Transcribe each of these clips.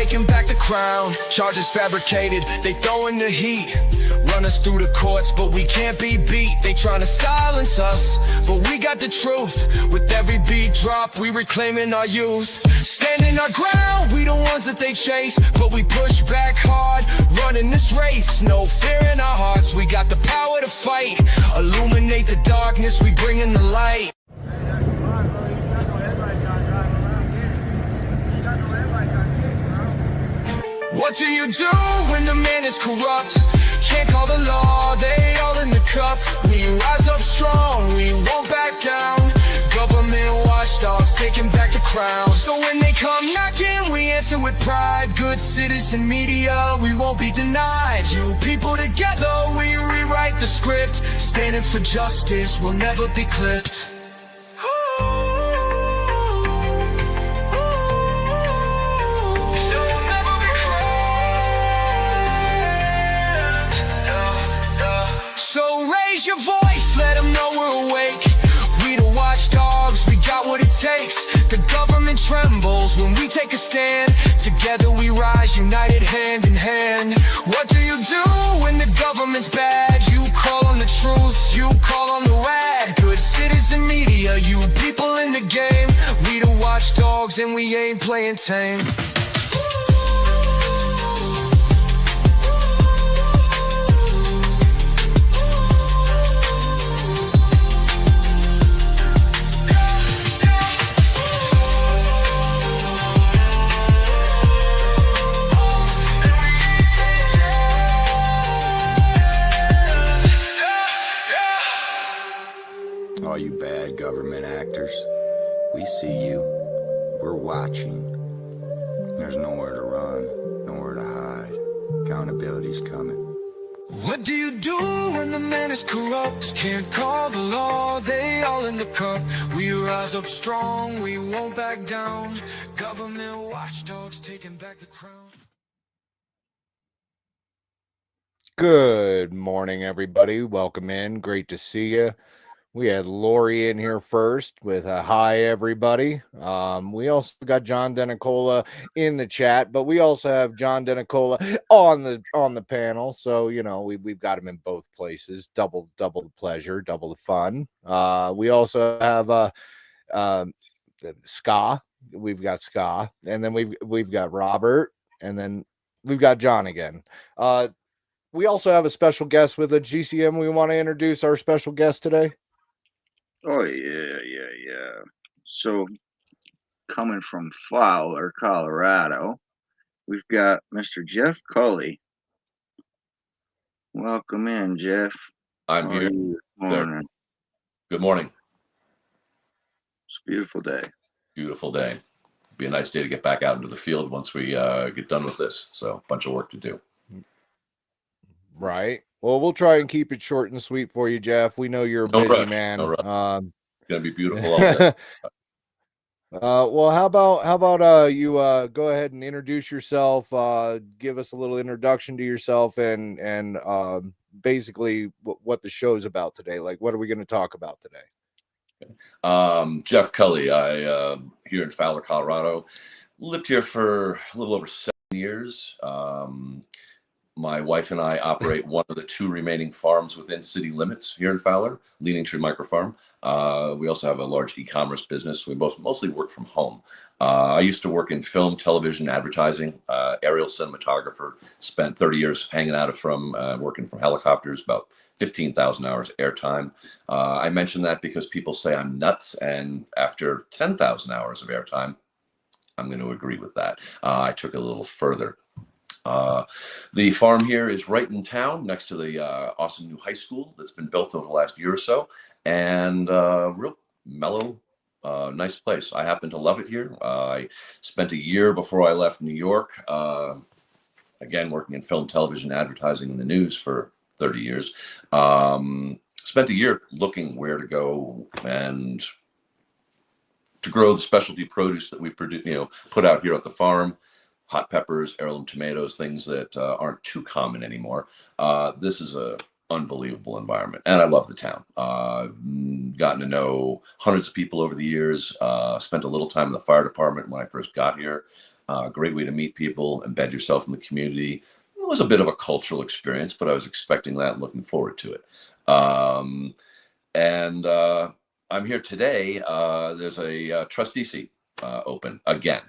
taking back the crown. Charges fabricated, they throwing the heat. Run us through the courts, but we can't be beat. They trying to silence us, but we got the truth. With every beat drop, we reclaiming our youth. Standing our ground, we the ones that they chase, but we push back hard, running this race. No fear in our hearts, we got the power to fight. Illuminate the darkness, we bring in the light. What do you do when the man is corrupt? Can't call the law, they all in the cup. We rise up strong, we won't back down. Government watchdogs taking back the crown. So when they come knocking, we answer with pride. Good citizen media, we won't be denied. You people together, we rewrite the script. Standing for justice, we'll never be clipped. So raise your voice, let them know we're awake. We the watchdogs, we got what it takes. The government trembles when we take a stand. Together we rise, united hand in hand. What do you do when the government's bad? You call on the truth, you call on the rad. Good citizen media, you people in the game. We the watchdogs and we ain't playing tame. All you bad government actors, we see you, we're watching. There's nowhere to run, nowhere to hide. Accountability's coming. What do you do when the man is corrupt? Can't call the law, they all in the cup. We rise up strong, we won't back down. Government watchdogs taking back the crown. Good morning, everybody. Welcome in. Great to see you. We had Lori in here first with a hi, everybody. We also got John Denicola in the chat, but we also have John Denicola on the panel. So, you know, we've got him in both places. Double the pleasure, double the fun. We also have Ska. We've got Ska, and then we've got Robert, and then we've got John again. We also have a special guest with a GCM. We want to introduce our special guest today. Oh, yeah. So, coming from Fowler, Colorado, we've got Mr. Jeff Culley. Welcome in, Jeff. I'm here. Morning. Good morning. It's a beautiful day. Beautiful day. Be a nice day to get back out into the field once we get done with this. So, a bunch of work to do. Right. Well, we'll try and keep it short and sweet for you, Jeff. We know you're a busy man. No rush. It's gonna be beautiful all day. Well, how about you go ahead and introduce yourself, give us a little introduction to yourself, and basically what the show's about today. Like, what are we going to talk about today? Jeff Culley. I here in Fowler, Colorado. Lived here for a little over 7 years. My wife and I operate one of the 2 remaining farms within city limits here in Fowler, Leaning Tree Micro Farm. We also have a large e-commerce business. We mostly work from home. I used to work in film, television, advertising, aerial cinematographer. Spent 30 years hanging out from working from helicopters, about 15,000 hours airtime. I mention that because people say I'm nuts, and after 10,000 hours of airtime, I'm going to agree with that. I took it a little further. The farm here is right in town next to the Austin New High School that's been built over the last year or so, and real mellow, nice place. I happen to love it here. I spent a year before I left New York, again working in film, television, advertising, and the news for 30 years. Spent a year looking where to go and to grow the specialty produce that we produce, put out here at the farm. Hot peppers, heirloom tomatoes, things that aren't too common anymore. This is a unbelievable environment, and I love the town. Gotten to know hundreds of people over the years. Spent a little time in the fire department when I first got here. Great way to meet people, embed yourself in the community. It was a bit of a cultural experience, but I was expecting that and looking forward to it. And I'm here today. There's a trustee seat open again.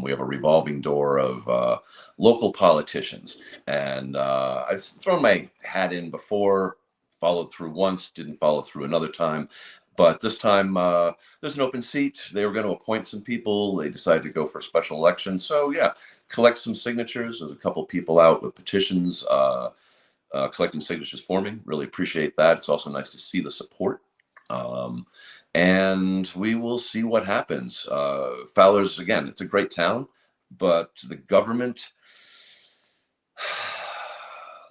We have a revolving door of local politicians, and I've thrown my hat in before, followed through once, didn't follow through another time. But this time, there's an open seat. They were going to appoint some people. They decided to go for a special election. So, yeah, collect some signatures. There's a couple people out with petitions collecting signatures for me. Really appreciate that. It's also nice to see the support. And we will see what happens. Fowler's, again, it's a great town, but the government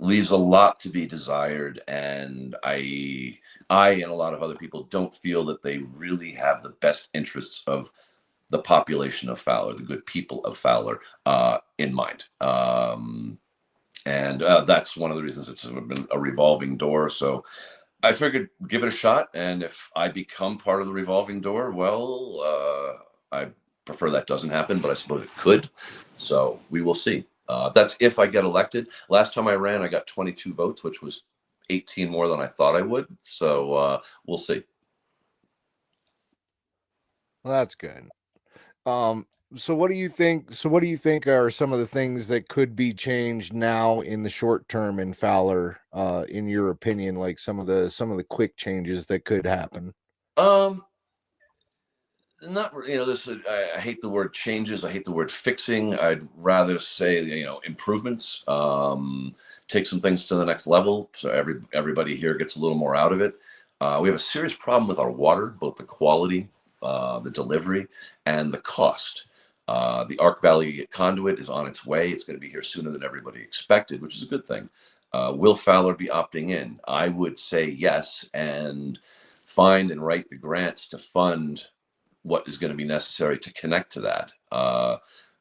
leaves a lot to be desired, and I and a lot of other people don't feel that they really have the best interests of the population of Fowler, the good people of Fowler, in mind. And that's one of the reasons it's been a revolving door. So I figured give it a shot, and if I become part of the revolving door, well, I prefer that doesn't happen, but I suppose it could. So we will see. That's if I get elected. Last time I ran, I got 22 votes, which was 18 more than I thought I would. So we'll see. Well, that's good. So what do you think? So what do you think are some of the things that could be changed now in the short term in Fowler, in your opinion, like some of the quick changes that could happen? Not, this, I hate the word changes. I hate the word fixing. I'd rather say, improvements, take some things to the next level. So everybody here gets a little more out of it. We have a serious problem with our water, both the quality, the delivery, and the cost. The Ark Valley conduit is on its way. It's going to be here sooner than everybody expected, which is a good thing. Will Fowler be opting in? I would say yes, and find and write the grants to fund what is going to be necessary to connect to that.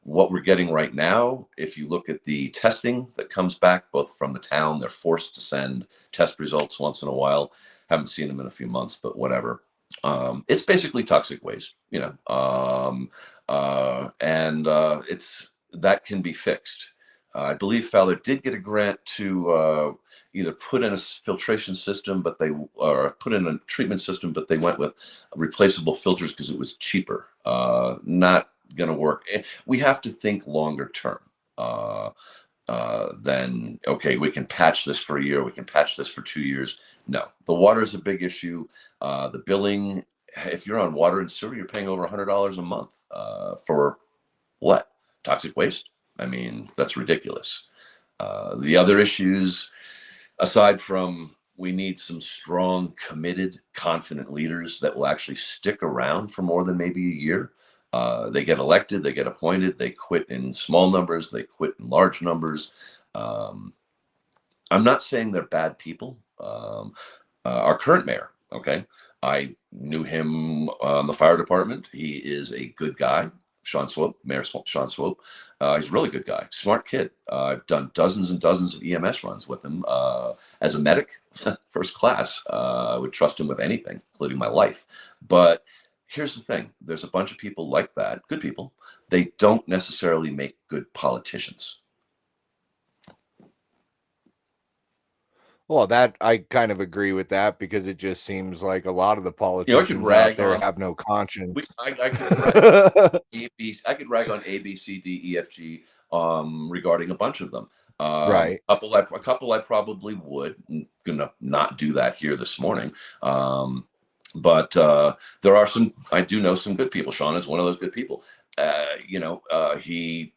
What we're getting right now, if you look at the testing that comes back, both from the town, they're forced to send test results once in a while. Haven't seen them in a few months, but whatever. It's basically toxic waste, and it's that can be fixed. I believe Fowler did get a grant to either put in a filtration system, or put in a treatment system, but they went with replaceable filters because it was cheaper. Not going to work. We have to think longer term. Then, okay, we can patch this for a year. We can patch this for 2 years. No, the water is a big issue. The billing, if you're on water and sewer, you're paying over $100 a month for what? Toxic waste? I mean, that's ridiculous. The other issues, aside from we need some strong, committed, confident leaders that will actually stick around for more than maybe a year. They get elected, they get appointed, they quit in small numbers, they quit in large numbers. I'm not saying they're bad people. Our current mayor, okay, I knew him on the fire department. He is a good guy. Mayor Sean Swope. He's a really good guy, smart kid. I've done dozens and dozens of EMS runs with him as a medic, first class. I would trust him with anything, including my life. But here's the thing. There's a bunch of people like that, good people. They don't necessarily make good politicians. Well, that I kind of agree with that, because it just seems like a lot of the politicians out there have no conscience. I could rag on A, B, C, D, E, F, G regarding a bunch of them. Right. A couple I probably would. I'm gonna not do that here this morning. But there are some. I do know some good people. Sean is one of those good people. He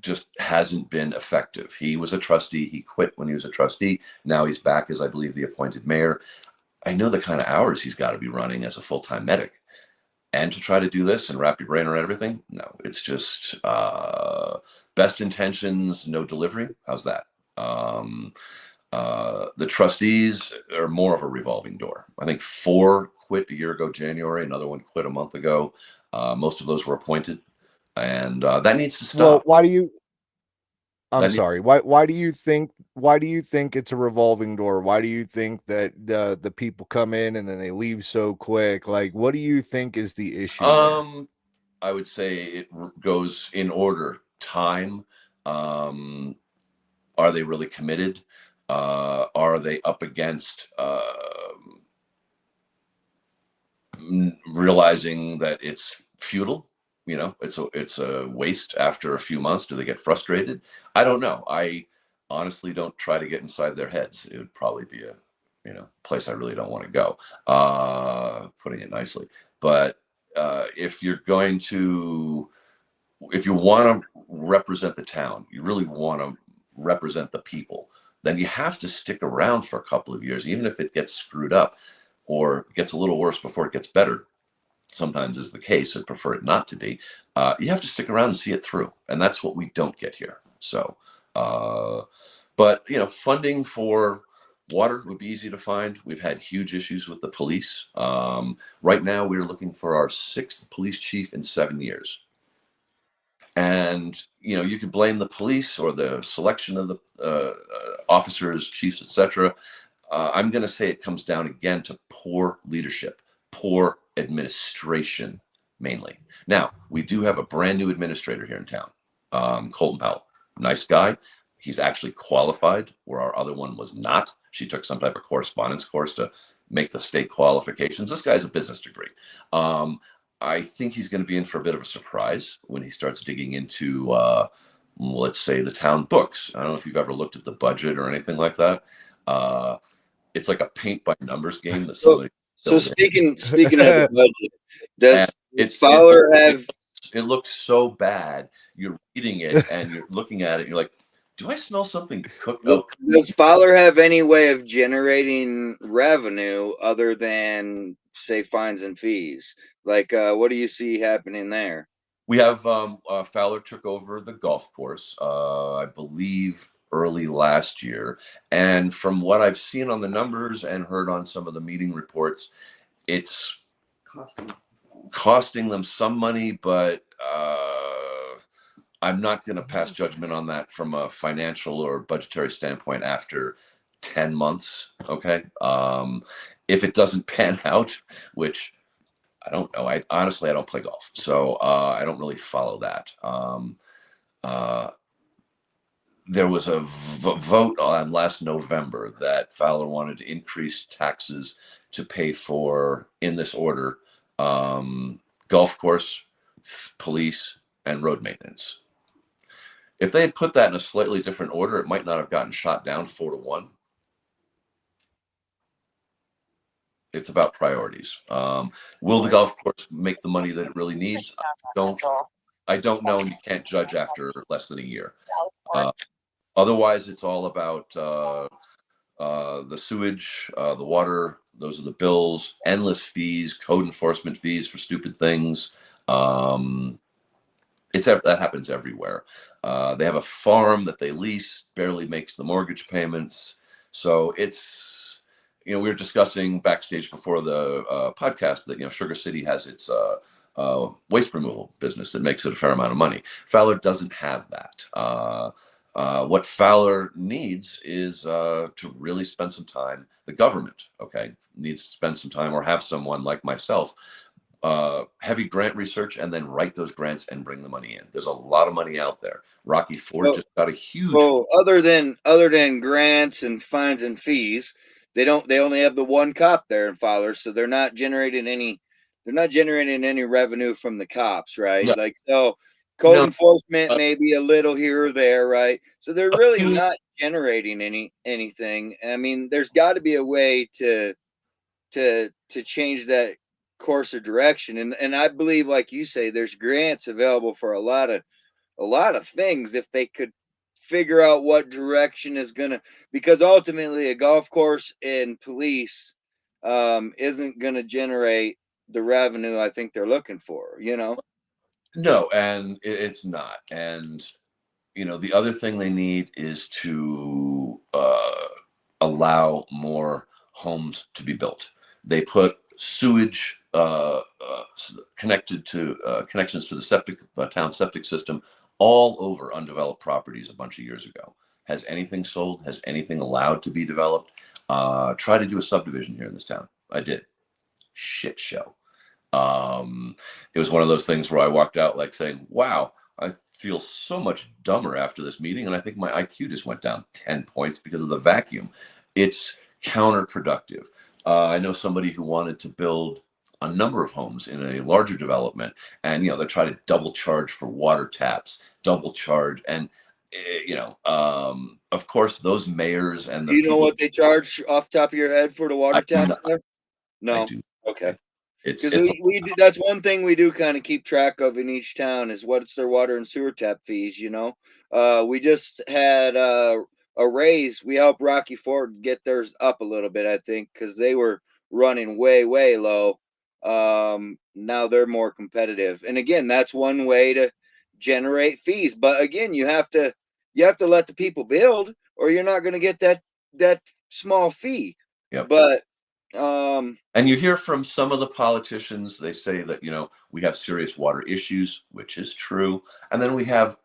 just hasn't been effective. He was a trustee. He quit when he was a trustee. Now he's back as, I believe, the appointed mayor. I know the kind of hours he's got to be running as a full-time medic. And to try to do this and wrap your brain around everything, no, it's just best intentions, no delivery. How's that? The trustees are more of a revolving door. I think 4 quit a year ago, January. Another one quit a month ago. Most of those were appointed. And that needs to stop. Well, why do you? I'm sorry. Why do you think? Why do you think it's a revolving door? Why do you think that the people come in and then they leave so quick? Like, what do you think is the issue there? I would say it goes in order. Time. Are they really committed? Are they up against realizing that it's futile? You know, it's a waste after a few months. Do they get frustrated? I don't know. I honestly don't try to get inside their heads. It would probably be a place I really don't want to go. Putting it nicely. But if you're going to, if you want to represent the town, you really want to represent the people, then you have to stick around for a couple of years, even if it gets screwed up or gets a little worse before it gets better. Sometimes is the case. I prefer it not to be. You have to stick around and see it through, and that's what we don't get here. So, but funding for water would be easy to find. We've had huge issues with the police. Right now, we're looking for our 6th police chief in 7 years. And you could blame the police or the selection of the officers, chiefs, etc. I'm going to say it comes down again to poor leadership, poor administration, mainly. Now, we do have a brand new administrator here in town, Colton Powell. Nice guy. He's actually qualified, where our other one was not. She took some type of correspondence course to make the state qualifications. This guy's a business degree. I think he's going to be in for a bit of a surprise when he starts digging into, let's say, the town books. I don't know if you've ever looked at the budget or anything like that. It's like a paint by numbers game that somebody. So speaking of the budget, does Fowler have? It looks so bad. You're reading it and you're looking at it. And you're like, do I smell something cooked up? Does Fowler have any way of generating revenue other than, say, fines and fees? Like, what do you see happening there? We have Fowler took over the golf course, I believe, early last year. And from what I've seen on the numbers and heard on some of the meeting reports, it's costing them some money, but I'm not going to pass judgment on that from a financial or budgetary standpoint after 10 months. Okay. If it doesn't pan out, which I don't know. I honestly don't play golf, so I don't really follow that. There was a vote on last November that Fowler wanted to increase taxes to pay for, in this order, golf course, police, and road maintenance. If they had put that in a slightly different order, it might not have gotten shot down 4-1. It's about priorities. Will the golf course make the money that it really needs? I don't know, and you can't judge after less than a year. Otherwise, it's all about the sewage, the water. Those are the bills, endless fees, code enforcement fees for stupid things. That happens everywhere. They have a farm that they lease, barely makes the mortgage payments. So it's, we were discussing backstage before the podcast that, Sugar City has its waste removal business that makes it a fair amount of money. Fowler doesn't have that. What Fowler needs is to really spend some time. The government, needs to spend some time, or have someone like myself, heavy grant research, and then write those grants and bring the money in. There's a lot of money out there. Rocky Ford just got a huge. Well, other than grants and fines and fees, they only have the one cop there in Fowler, so they're not generating any revenue from the cops, right? No. Like, so code enforcement maybe a little here or there, right? So they're really not generating anything. I mean, there's got to be a way to change that course of direction, and I believe, like you say, there's grants available for a lot of things if they could figure out what direction is gonna, because ultimately a golf course and police isn't gonna generate the revenue I think they're looking for, No, and it's not. And the other thing they need is to allow more homes to be built. They put sewage connections to the town septic system all over undeveloped properties a bunch of years ago. Has anything sold? Has anything allowed to be developed? Try to do a subdivision here in this town. I did. Shit show. It was one of those things where I walked out like saying, wow, I feel so much dumber after this meeting. And I think my IQ just went down 10 points because of the vacuum. It's counterproductive. I know somebody who wanted to build a number of homes in a larger development, and they try to double charge for water taps, double charge, and of course, those mayors and Do the you know people. what they charge off the top of your head for the water I do taps not. there? I No. do. Okay. Because It's we do, that's one thing we do kind of keep track of in each town is what's their water and sewer tap fees. We just had a raise. We helped Rocky Ford get theirs up a little bit, I think, because they were running way low. Now they're more competitive, and again, that's one way to generate fees. But again, you have to let the people build, or you're not going to get that small fee. Yep. But And you hear from some of the politicians, they say that, we have serious water issues, which is true. And then we have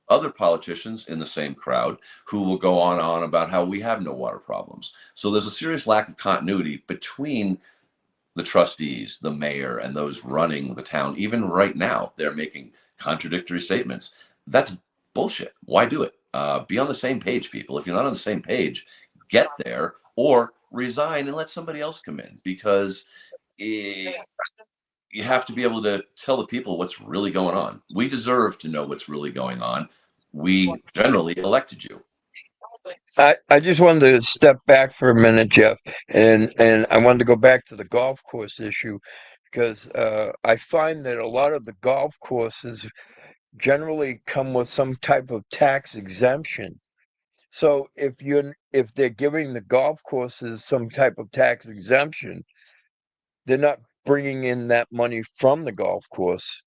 other politicians in the same crowd who will go on about how we have no water problems. So there's a serious lack of continuity between the trustees, the mayor, and those running the town. Even right now, they're making contradictory statements. That's bullshit. Why do it? Be on the same page, people. If you're not on the same page, get there or resign and let somebody else come in, because you have to be able to tell the people what's really going on. We deserve to know what's really going on. We generally elected you. I just wanted to step back for a minute, Jeff, and I wanted to go back to the golf course issue because I find that a lot of the golf courses generally come with some type of tax exemption. So if they're giving the golf courses some type of tax exemption, they're not bringing in that money from the golf course.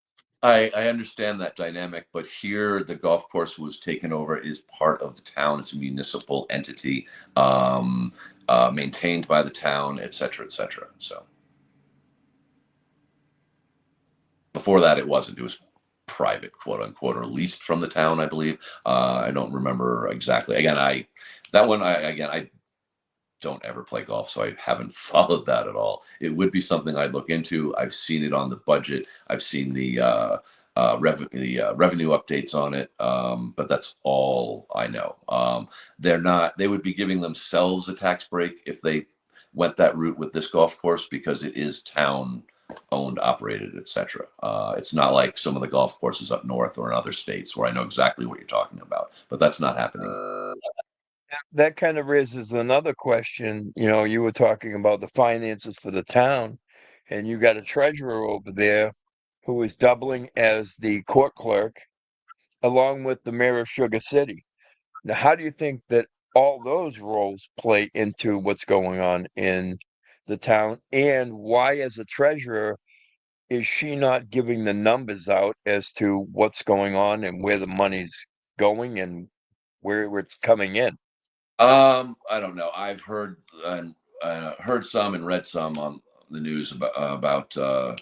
I understand that dynamic, but here the golf course was taken over as part of the town. It's a municipal entity, maintained by the town, et cetera, et cetera. So before that, it wasn't. It was private, quote unquote, or leased from the town, I believe. I don't remember exactly. Again, I don't ever play golf, so I haven't followed that at all. It would be something I'd look into. I've seen it on the budget. I've seen the revenue updates on it, but that's all I know. They would be giving themselves a tax break if they went that route with this golf course, because it is town owned, operated, etc. It's not like some of the golf courses up north or in other states where I know exactly what you're talking about, but that's not happening. That kind of raises another question. You were talking about the finances for the town, and you got a treasurer over there who is doubling as the court clerk, along with the mayor of Sugar City. Now, how do you think that all those roles play into what's going on in the town? And why, as a treasurer, is she not giving the numbers out as to what's going on and where the money's going and where it's coming in? I don't know. I've heard some and read some on the news about the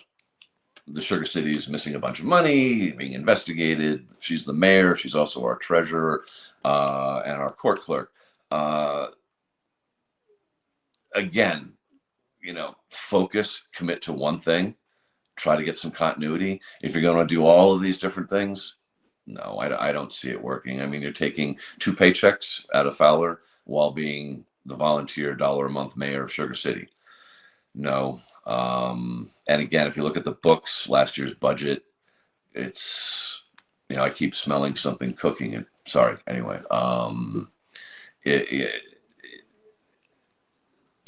Sugar City is missing a bunch of money, being investigated. She's the mayor. She's also our treasurer and our court clerk. Again, focus, commit to one thing, try to get some continuity. If you're going to do all of these different things, no, I don't see it working. I mean, you're taking 2 paychecks out of Fowler while being the volunteer $1 a month mayor of Sugar City. No. And again, if you look at the books, last year's budget, it's, I keep smelling something cooking. And sorry. Anyway,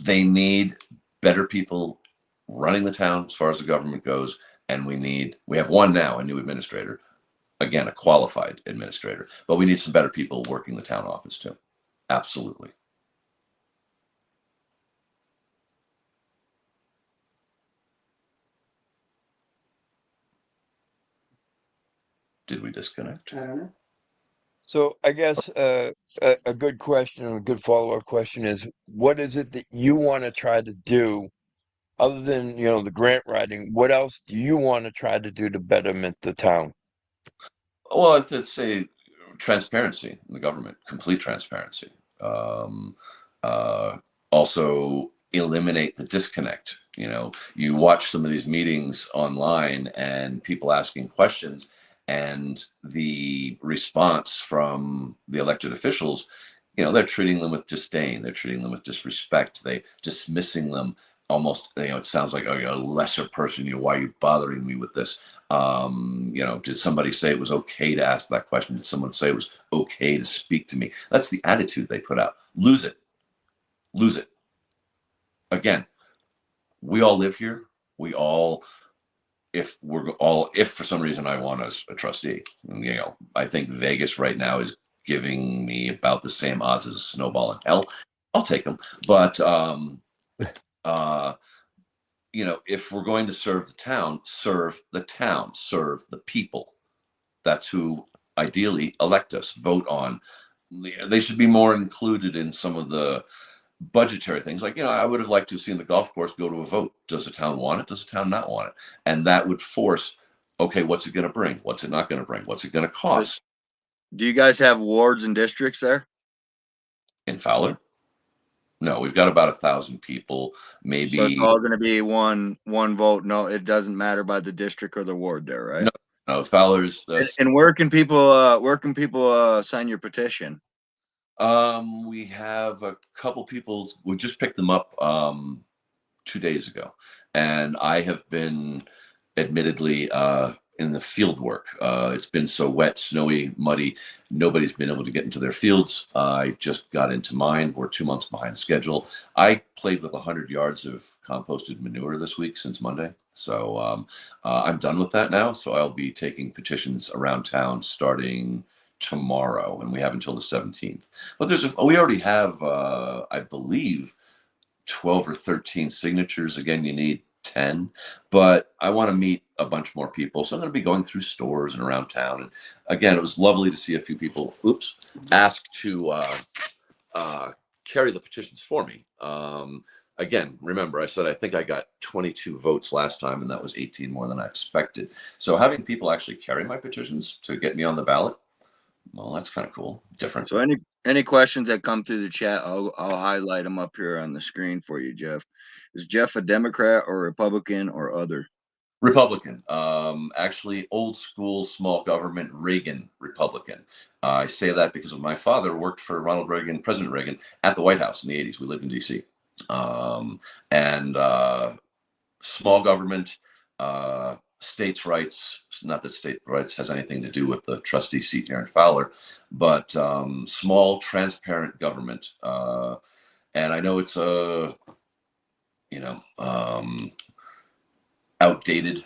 they need better people running the town as far as the government goes. And we have one now, a new administrator. Again, a qualified administrator, but we need some better people working the town office too. Absolutely. Did we disconnect? I don't know. So I guess a good question and a good follow-up question is, what is it that you want to try to do other than, the grant writing? What else do you want to try to do to betterment the town? Well, it's a transparency in the government, complete transparency. Also eliminate the disconnect You know, you watch some of these meetings online and people asking questions, and the response from the elected officials, you know, they're treating them with disdain. They're treating them with disrespect. They dismissing them almost, you know, it sounds like, oh, you're a lesser person. You know, why are you bothering me with this? You know, did somebody say it was okay to ask that question? Did someone say it was okay to speak to me? That's the attitude they put out. Lose it. Lose it. Again, we all live here. We all, if for some reason I want as a trustee, you know, I think Vegas right now is giving me about the same odds as a snowball in hell. I'll take them. But, you know, if we're going to serve the town, serve the people. That's who ideally elect us, vote on. They should be more included in some of the budgetary things. Like, you know, I would have liked to have seen the golf course go to a vote. Does the town want it? Does the town not want it? And that would force, okay, what's it going to bring? What's it not going to bring? What's it going to cost? Do you guys have wards and districts there? In Fowler? No, we've got about 1,000 people. Maybe. So it's all going to be one vote. No, it doesn't matter by the district or the ward there, right? No, Fowler's. And where can people sign your petition? We have a couple people. We just picked them up 2 days ago, and I have been admittedly in the field work. It's been so wet, snowy, muddy. Nobody's been able to get into their fields. I just got into mine. We're 2 months behind schedule. I played with 100 yards of composted manure this week since Monday. So I'm done with that now. So I'll be taking petitions around town starting tomorrow, and we have until the 17th. But we already have, I believe, 12 or 13 signatures. Again, you need 10, but I want to meet a bunch more people. So I'm going to be going through stores and around town. And again, it was lovely to see a few people, ask to carry the petitions for me. Again, remember, I said I think I got 22 votes last time, and that was 18 more than I expected. So having people actually carry my petitions to get me on the ballot, well, that's kind of cool. Different. So any questions that come through the chat, I'll highlight them up here on the screen for you, Jeff. Is Jeff a Democrat or Republican or other? Republican. Actually, old school, small government, Reagan Republican. I say that because my father worked for Ronald Reagan, President Reagan, at the White House in the 80s. We lived in D.C. And small government, states' rights. Not that state rights has anything to do with the trustee seat here in Fowler, but small, transparent government. And I know it's a, outdated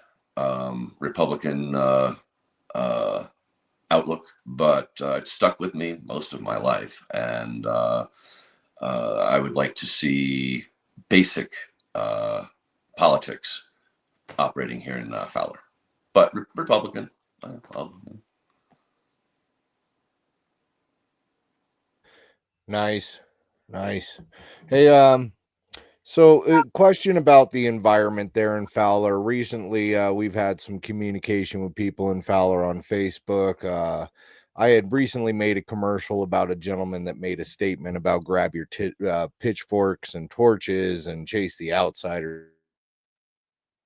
Republican outlook, but it stuck with me most of my life. And I would like to see basic politics operating here in Fowler, but Republican. Nice. Hey, so a question about the environment there in Fowler. Recently, we've had some communication with people in Fowler on Facebook. I had recently made a commercial about a gentleman that made a statement about grab your pitchforks and torches and chase the outsider.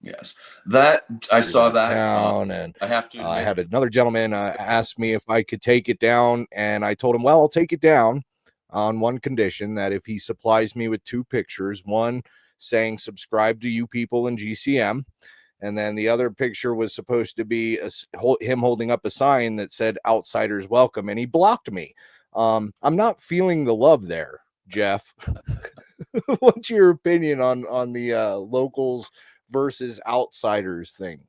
Yes, that I saw that town, and I have to admit, I had another gentleman ask me if I could take it down, and I told him, well, I'll take it down on one condition, that if he supplies me with 2 pictures, one saying subscribe to you people in GCM, and then the other picture was supposed to be him holding up a sign that said outsiders welcome, and he blocked me. I'm not feeling the love there, Jeff. What's your opinion on the locals versus outsiders thing?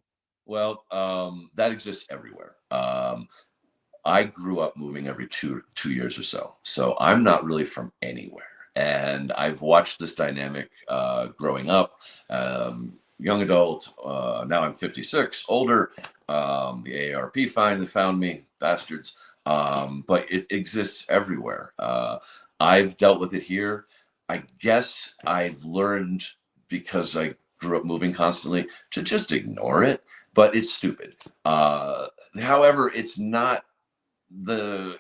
Well, that exists everywhere. I grew up moving every two years or so. So I'm not really from anywhere. And I've watched this dynamic growing up. Young adult, now I'm 56, older. The AARP finally found me, bastards. But it exists everywhere. I've dealt with it here. I guess I've learned, because I grew up moving constantly, to just ignore it. But it's stupid. However, it's not a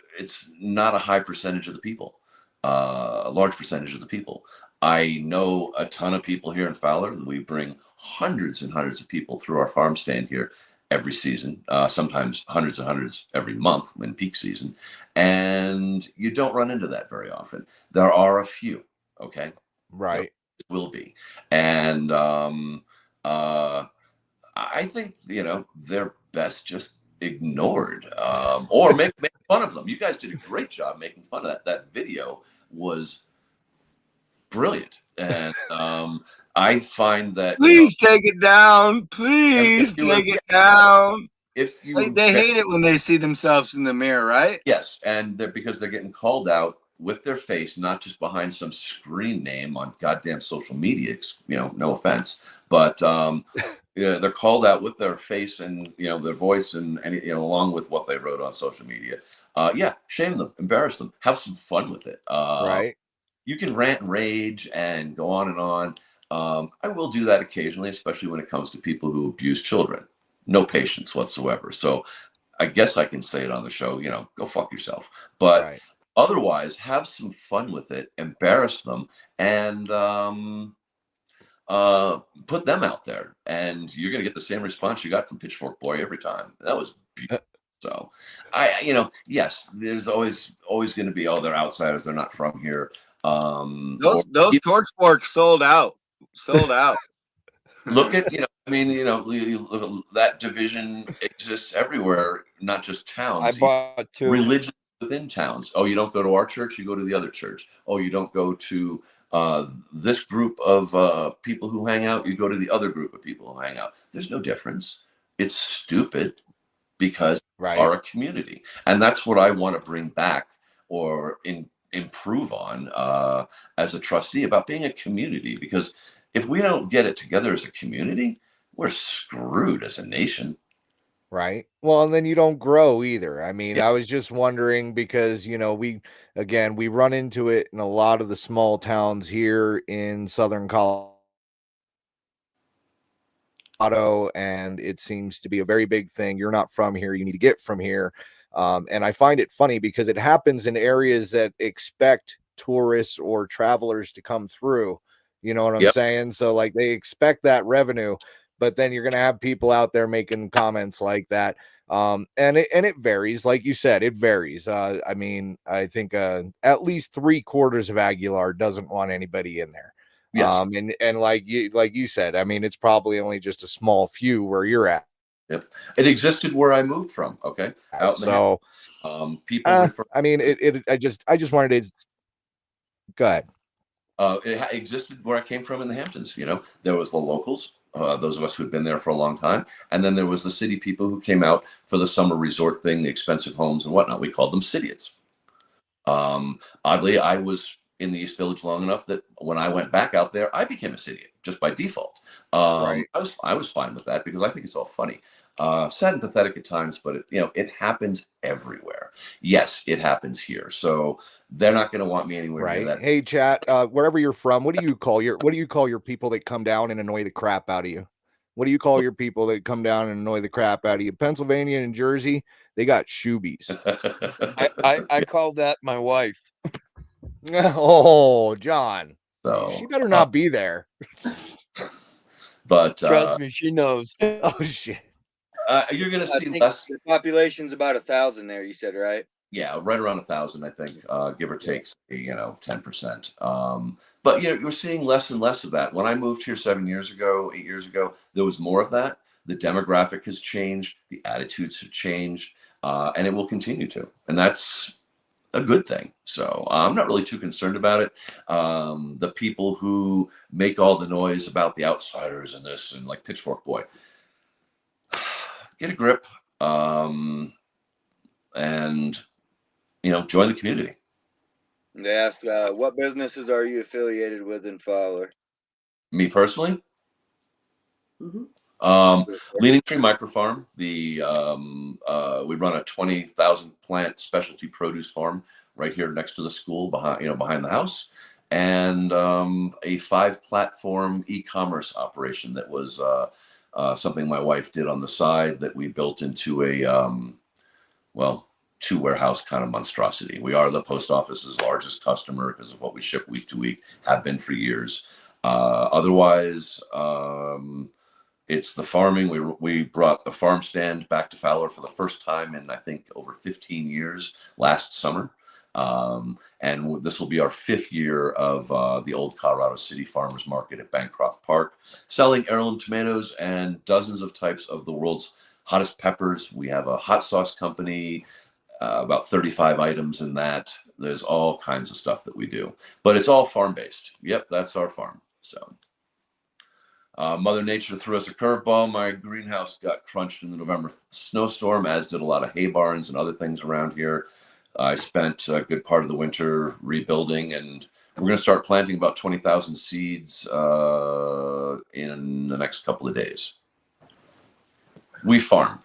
high percentage of the people. a large percentage of the people. I know a ton of people here in Fowler. We bring hundreds and hundreds of people through our farm stand here every season, sometimes hundreds and hundreds every month in peak season. And you don't run into that very often. There are a few, okay? There Right. will be. And I think, they're best just ignored, or make fun of them. You guys did a great job making fun of that. That video was brilliant. And I find that, Please take it down. if Please you were, take it down. if you Like, they were, hate it when they see themselves in the mirror, right? yes, and because they're getting called out with their face, not just behind some screen name on goddamn social media. No offense, but yeah, they're called out with their face and their voice and along with what they wrote on social media. Yeah, shame them, embarrass them, have some fun with it. Right. You can rant and rage and go on and on. I will do that occasionally, especially when it comes to people who abuse children. No patience whatsoever. So I guess I can say it on the show, go fuck yourself. But Right. otherwise, have some fun with it, embarrass them, and put them out there, and you're gonna get the same response you got from Pitchfork Boy every time. That was beautiful. So, yes, there's always going to be, oh, they're outsiders, they're not from here. Those torch forks sold out. Look at, you look at that division exists everywhere, not just towns. I bought two. Religion within towns. Oh, you don't go to our church, you go to the other church. Oh, you don't go to this group of people who hang out, you go to the other group of people who hang out. There's no difference. It's stupid because Right. we are a community. And that's what I want to bring back or improve on as a trustee about being a community. Because if we don't get it together as a community, we're screwed as a nation. Right. Well, and then you don't grow either. I mean, Yeah. I was just wondering because, we run into it in a lot of the small towns here in Southern Colorado, and it seems to be a very big thing. You're not from here. You need to get from here. And I find it funny because it happens in areas that expect tourists or travelers to come through. You know what I'm Yep. saying? So like they expect that revenue, but then you're going to have people out there making comments like that. And it varies. Like you said, it varies. I mean, I think at least 3/4 of Aguilar doesn't want anybody in there. Yes. And like you said, I mean, it's probably only just a small few where you're at. Yep. It existed where I moved from. Okay. Out in the So people refer. I mean, I just wanted to go ahead. It existed where I came from in the Hamptons. There was the locals, those of us who had been there for a long time, and then there was the city people who came out for the summer resort thing, the expensive homes and whatnot. We called them citiots. Oddly, I was in the East Village long enough that when I went back out there, I became a cityot just by default. Right. I was fine with that because I think it's all funny, sad and pathetic at times, but it happens everywhere. Yes, it happens here, so they're not going to want me anywhere near Right. that. Hey, chat. Wherever you're from, what do you call your people that come down and annoy the crap out of you? What do you call your people that come down and annoy the crap out of you? Pennsylvania and Jersey, they got shoobies. I call that my wife. Oh, John. So She better not be there. but Trust me, she knows. Oh shit. you're going to I see think less. the population's about 1,000 there. You said, right? Yeah, right around 1,000, I think, give or take, 10%. But you're seeing less and less of that. When I moved here 8 years ago, there was more of that. The demographic has changed, the attitudes have changed, and it will continue to. And that's a good thing. So I'm not really too concerned about it. The people who make all the noise about the outsiders and this and like Pitchfork Boy, get a grip, and join the community. They asked, what businesses are you affiliated with in Fowler? Me personally, Leaning Tree Microfarm. We run a 20,000 plant specialty produce farm right here next to the school, behind the house, and a 5-platform e-commerce operation that was something my wife did on the side that we built into a two-warehouse kind of monstrosity. We are the post office's largest customer because of what we ship week to week, have been for years. Otherwise, it's the farming. We brought the farm stand back to Fowler for the first time in, I think, over 15 years last summer. And this will be our 5th year of the old Colorado City Farmers Market at Bancroft Park, selling heirloom tomatoes and dozens of types of the world's hottest peppers. We have a hot sauce company, about 35 items in that. There's all kinds of stuff that we do, but it's all farm-based. Yep, that's our farm. So Mother Nature threw us a curveball. My greenhouse got crunched in the November snowstorm, as did a lot of hay barns and other things around here. I spent a good part of the winter rebuilding, and we're going to start planting about 20,000 seeds in the next couple of days. We farm.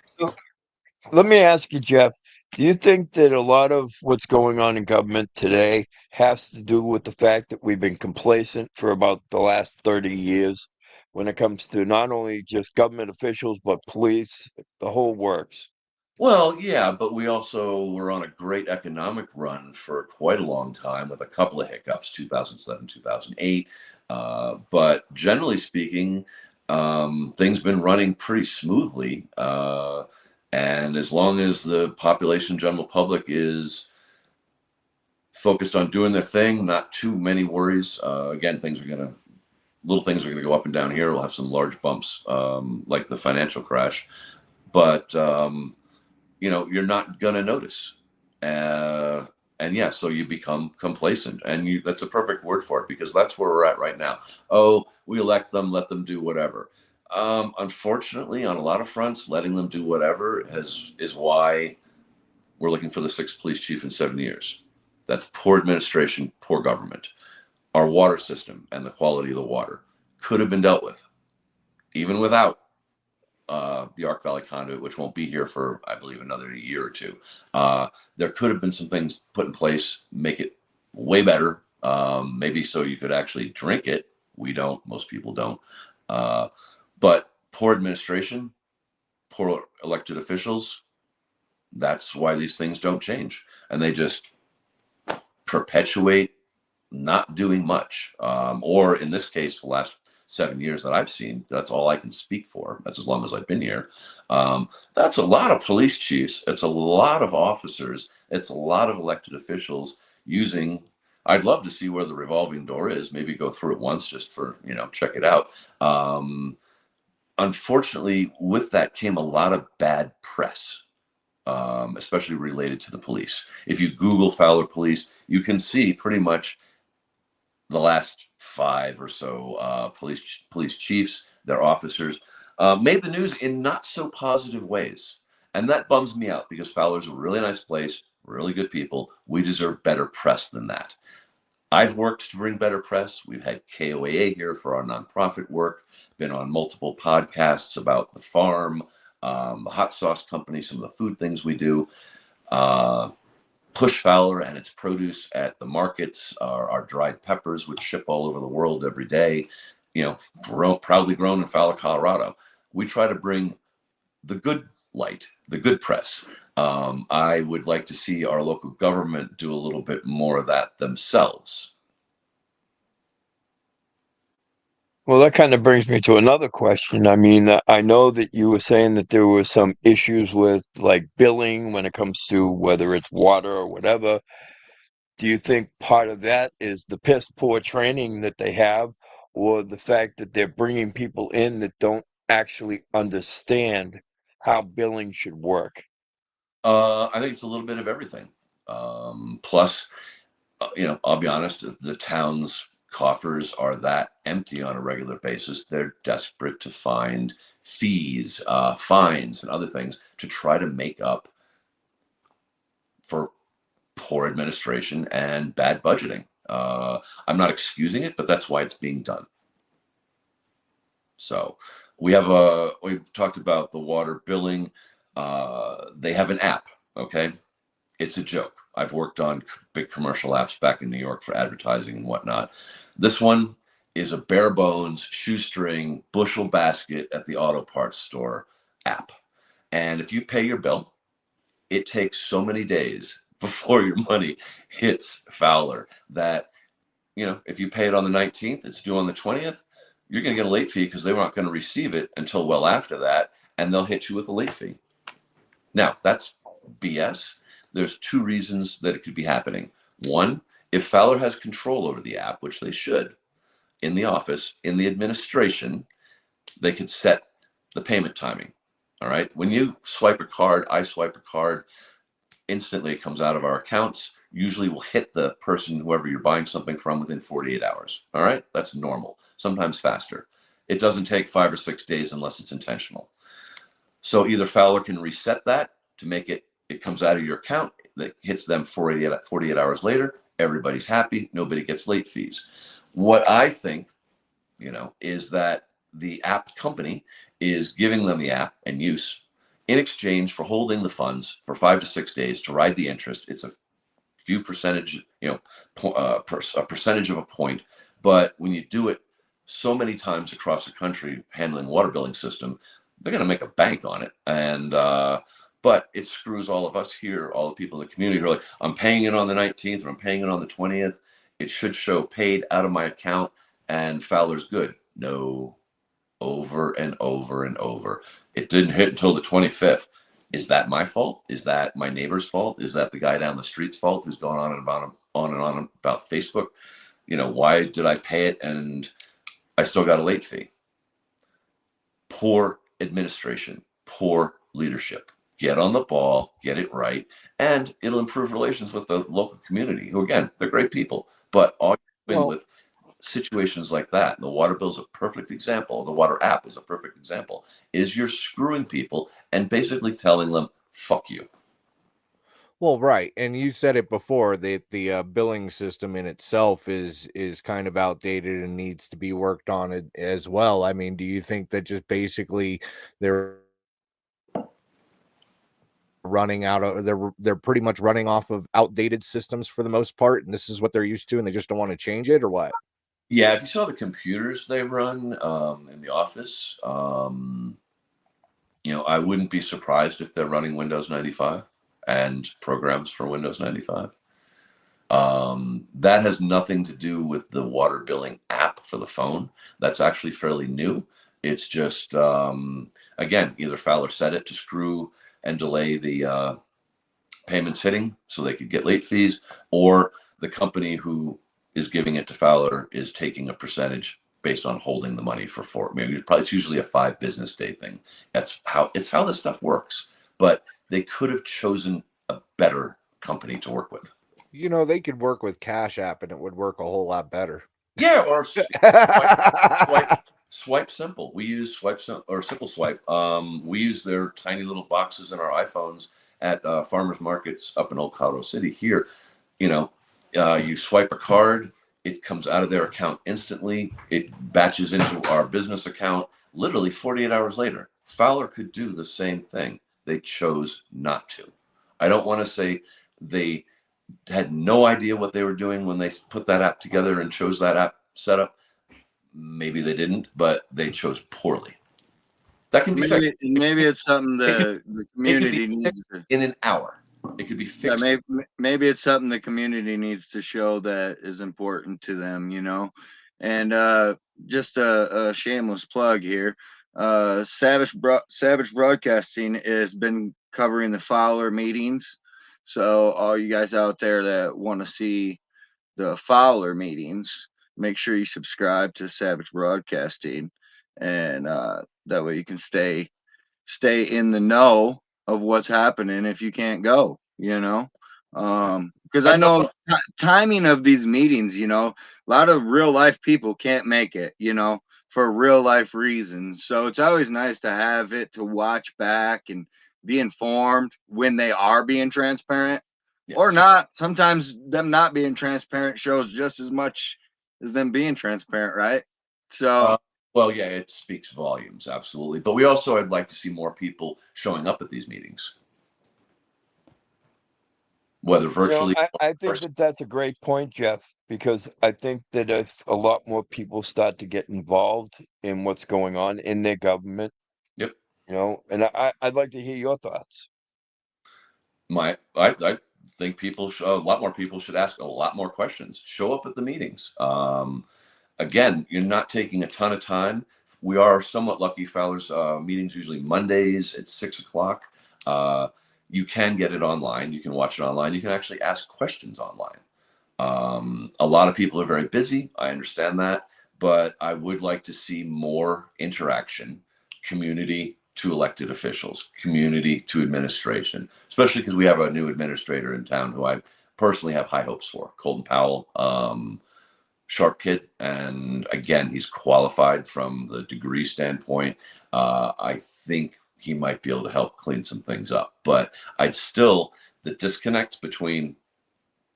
Let me ask you, Jeff, do you think that a lot of what's going on in government today has to do with the fact that we've been complacent for about the last 30 years when it comes to not only just government officials, but police, the whole works? Well, yeah, but we also were on a great economic run for quite a long time with a couple of hiccups, 2007, 2008. But generally speaking, things been running pretty smoothly. And as long as the population, general public, is focused on doing their thing, not too many worries. Again, little things are gonna go up and down here. We'll have some large bumps, like the financial crash, but you're not gonna notice. And yeah, so you become complacent, and that's a perfect word for it, because that's where we're at right now. Oh, we elect them, let them do whatever. Unfortunately, on a lot of fronts, letting them do whatever is why we're looking for the 6th police chief in 7 years. That's poor administration, poor government. Our water system and the quality of the water could have been dealt with, even without the Ark Valley conduit, which won't be here for, I believe, another year or two. There could have been some things put in place, make it way better, maybe so you could actually drink it. We don't, most people don't. But poor administration, poor elected officials, that's why these things don't change. And they just perpetuate not doing much. Or in this case, the last 7 years that I've seen, that's all I can speak for. That's as long as I've been here. That's a lot of police chiefs. It's a lot of officers. It's a lot of elected officials using. I'd love to see where the revolving door is. Maybe go through it once just for, check it out. Unfortunately, with that came a lot of bad press, especially related to the police. If you Google Fowler Police, you can see pretty much the last 5 or so police chiefs, their officers, made the news in not so positive ways. And that bums me out, because Fowler's a really nice place, really good people. We deserve better press than that. I've worked to bring better press. We've had KOAA here for our nonprofit work, been on multiple podcasts about the farm, the hot sauce company, some of the food things we do. Push Fowler and its produce at the markets, our dried peppers, which ship all over the world every day, proudly grown in Fowler, Colorado. We try to bring the good light, the good press. I would like to see our local government do a little bit more of that themselves. Well, that kind of brings me to another question. I mean, I know that you were saying that there were some issues with like billing when it comes to whether it's water or whatever. Do you think part of that is the piss poor training that they have, or the fact that they're bringing people in that don't actually understand how billing should work? I think it's a little bit of everything. Plus, I'll be honest, the town's coffers are that empty on a regular basis. They're desperate to find fees, fines, and other things to try to make up for poor administration and bad budgeting. I'm not excusing it, but that's why it's being done. So we've talked about the water billing. They have an app. Okay. It's a joke. I've worked on big commercial apps back in New York for advertising and whatnot. This one is a bare bones shoestring bushel basket at the auto parts store app. And if you pay your bill, it takes so many days before your money hits Fowler that, if you pay it on the 19th, it's due on the 20th, you're going to get a late fee because they weren't going to receive it until well after that, and they'll hit you with a late fee. Now, that's BS. There's two reasons that it could be happening. One, if Fowler has control over the app, which they should, in the office, in the administration, they could set the payment timing. All right. When you swipe a card, I swipe a card, instantly it comes out of our accounts. Usually will hit the person, whoever you're buying something from, within 48 hours. All right. That's normal, sometimes faster. It doesn't take 5 or 6 days unless it's intentional. So either Fowler can reset that to make it comes out of your account, that hits them 48 hours later. Everybody's happy. Nobody gets late fees. What I think, is that the app company is giving them the app and use in exchange for holding the funds for 5 to 6 days to ride the interest. It's a few percentage, a percentage of a point. But when you do it so many times across the country, handling water billing system, they're going to make a bank on it. And, but it screws all of us here, all the people in the community who are like, I'm paying it on the 19th or I'm paying it on the 20th. It should show paid out of my account and Fowler's good. No, over and over and over. It didn't hit until the 25th. Is that my fault? Is that my neighbor's fault? Is that the guy down the street's fault who's going on and on about Facebook? Why did I pay it and I still got a late fee? Poor administration, poor leadership. Get on the ball, get it right, and it'll improve relations with the local community, who, again, they're great people. But all you're doing with situations like that, the water bill is a perfect example, the water app is a perfect example, is you're screwing people and basically telling them, fuck you. Well, right, and you said it before that the billing system in itself is kind of outdated and needs to be worked on it as well. I mean, do you think that just basically they're running out of they're pretty much running off of outdated systems for the most part, and this is what they're used to, and they just don't want to change it, or what? Yeah, if you saw the computers they run in the office, I wouldn't be surprised if they're running Windows 95 and programs for Windows 95. That has nothing to do with the water billing app for the phone. That's actually fairly new. It's just, again, either Fowler set it to screw and delay the payments hitting so they could get late fees, or the company who is giving it to Fowler is taking a percentage based on holding the money for 4. Maybe it's usually a 5 business day thing. That's how this stuff works. But they could have chosen a better company to work with. They could work with Cash App and it would work a whole lot better. Yeah, or Swipe Simple. We use Swipe or Simple Swipe. We use their tiny little boxes in our iPhones at farmers markets up in Old Colorado City here. You swipe a card, it comes out of their account instantly. It batches into our business account literally 48 hours later. Fowler could do the same thing. They chose not to. I don't want to say they had no idea what they were doing when they put that app together and chose that app setup. Maybe they didn't, but they chose poorly. That can be fixed. Maybe it's something the community needs to, in an hour. It could be fixed. Yeah, maybe it's something the community needs to show that is important to them, And just a shameless plug here. Savage Broadcasting has been covering the Fowler meetings. So all you guys out there that want to see the Fowler meetings, make sure you subscribe to Savage Broadcasting, and that way you can stay in the know of what's happening if you can't go, because I know timing of these meetings, a lot of real life people can't make it, for real life reasons. So it's always nice to have it to watch back and be informed when they are being transparent. Yes. Or not. Sometimes them not being transparent shows just as much as them being transparent, right? So well, yeah, it speaks volumes, absolutely. But I'd like to see more people showing up at these meetings, whether virtually. I think that's a great point, Jeff, because I think that if a lot more people start to get involved in what's going on in their government, yep, and I'd like to hear your thoughts. I think a lot more people should ask a lot more questions. Show up at the meetings. Again, you're not taking a ton of time. We are somewhat lucky. Fowler's meetings usually Mondays at 6 o'clock. You can get it online. You can watch it online. You can actually ask questions online. A lot of people are very busy. I understand that, but I would like to see more interaction, community to elected officials, community to administration, especially because we have a new administrator in town who I personally have high hopes for, Colton Powell. Sharp kid, and again, he's qualified from the degree standpoint. I think he might be able to help clean some things up, but the disconnect between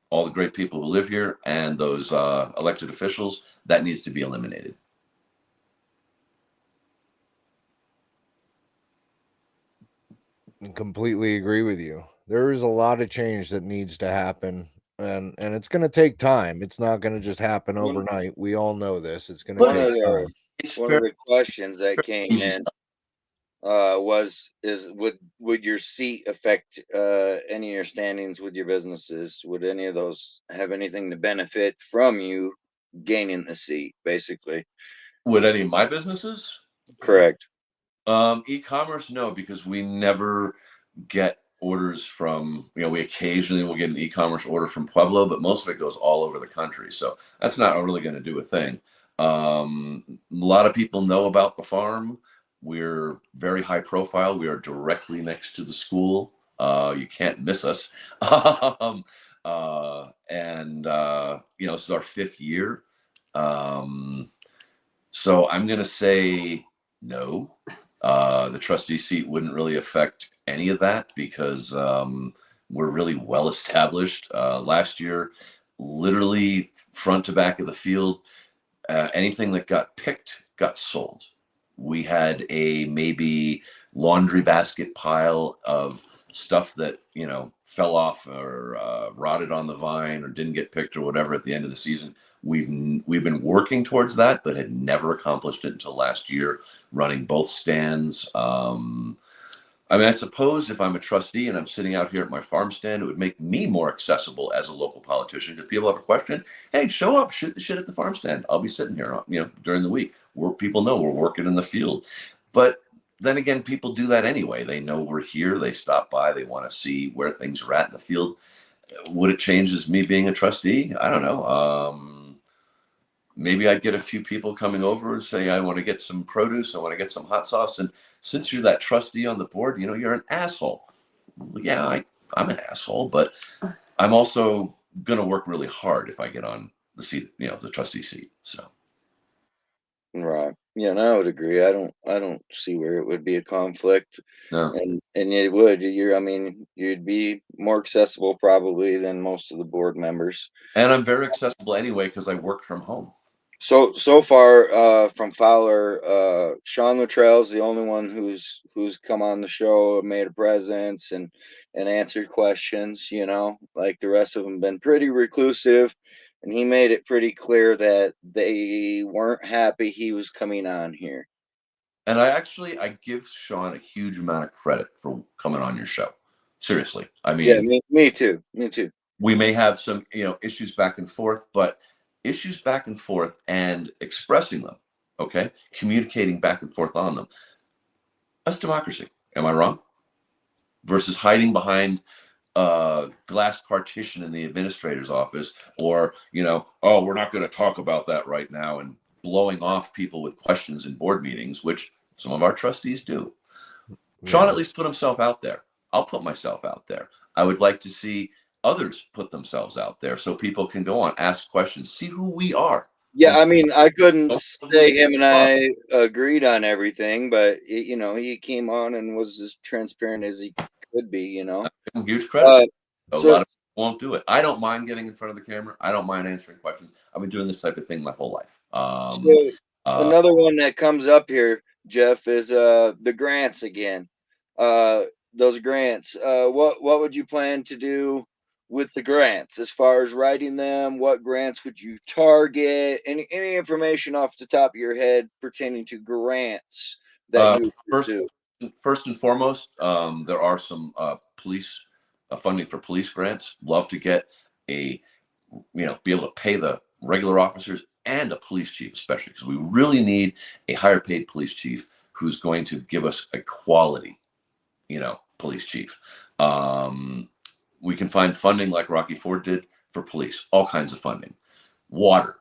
all the great people who live here and those elected officials, that needs to be eliminated. Completely agree with you. There is a lot of change that needs to happen, and it's going to take time. It's not going to just happen overnight. We all know this. It's going to One take of time. the questions that came in would your seat affect any of your standings with your businesses? Would any of those have anything to benefit from you gaining the seat, basically? Would any of my businesses? Correct. E-commerce, no, because we never get orders from, we occasionally will get an e-commerce order from Pueblo, but most of it goes all over the country. So that's not really going to do a thing. A lot of people know about the farm. We're very high profile. We are directly next to the school. You can't miss us. This is our 5th year. So I'm going to say no. The trustee seat wouldn't really affect any of that because we're really well established. Last year, literally front to back of the field, anything that got picked got sold. We had a maybe laundry basket pile of stuff that fell off or rotted on the vine or didn't get picked or whatever at the end of the season. We've been working towards that, but had never accomplished it until last year, running both stands. I suppose if I'm a trustee and I'm sitting out here at my farm stand, it would make me more accessible as a local politician. If people have a question, hey, show up, shoot the shit at the farm stand. I'll be sitting here, during the week where people know we're working in the field. But then again, people do that anyway. They know we're here. They stop by. They want to see where things are at in the field. Would it change as me being a trustee? I don't know. Maybe I'd get a few people coming over and say, I want to get some produce. I want to get some hot sauce. And since you're that trustee on the board, you're an asshole. Well, yeah, I'm an asshole, but I'm also going to work really hard if I get on the seat, the trustee seat. So. Right. Yeah, and I would agree. I don't see where it would be a conflict. No. And it would. You'd be more accessible probably than most of the board members. And I'm very accessible anyway because I work from home. So far, from Fowler, Sean Luttrell's the only one who's come on the show, made a presence, and answered questions. Like the rest of them been pretty reclusive, and he made it pretty clear that they weren't happy he was coming on here. And I give Sean a huge amount of credit for coming on your show. Seriously, yeah, me too. We may have some issues back and forth, but issues back and forth and expressing them, okay, communicating back and forth on them, that's democracy. Am I wrong? Versus hiding behind a glass partition in the administrator's office, or oh, we're not going to talk about that right now, and blowing off people with questions in board meetings, which some of our trustees do. Yeah. Sean at least put himself out there. I'll put myself out there. I would like to see others put themselves out there so people can go on, ask questions, see who we are. Yeah, I couldn't say him and I agreed on everything, but he came on and was as transparent as he could be. Huge credit. A lot of people won't do it. I don't mind getting in front of the camera. I don't mind answering questions. I've been doing this type of thing my whole life. Another one that comes up here, Jeff, is the grants again. Those grants. What would you plan to do with the grants as far as writing them? What grants would you target? Any information off the top of your head pertaining to grants that you pursue? First and foremost, there are some police funding for police grants. Love to get be able to pay the regular officers and a police chief, especially because we really need a higher paid police chief who's going to give us a quality, police chief. We can find funding like Rocky Ford did for police, all kinds of funding. Water.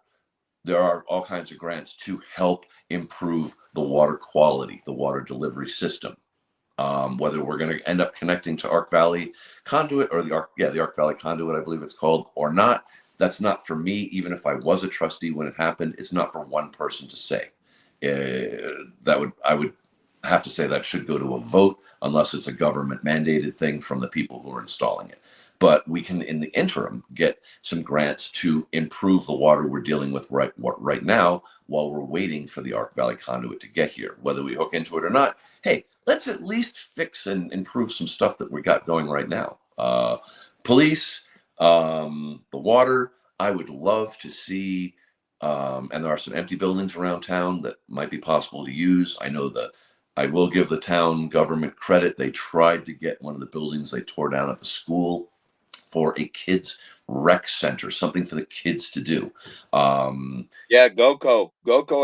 There are all kinds of grants to help improve the water quality, the water delivery system. Whether we're going to end up connecting to Ark Valley Conduit or the Ark Valley Conduit, I believe it's called, or not, that's not for me. Even if I was a trustee when it happened, it's not for one person to say. I would have to say that should go to a vote unless it's a government mandated thing from the people who are installing it. But we can, in the interim, get some grants to improve the water we're dealing with right now while we're waiting for the Ark Valley Conduit to get here. Whether we hook into it or not, hey, let's at least fix and improve some stuff that we got going right now. Police, the water, I would love to see, and there are some empty buildings around town that might be possible to use. I will give the town government credit. They tried to get one of the buildings they tore down at the school for a kids rec center, something for the kids to do. Yeah, GoCo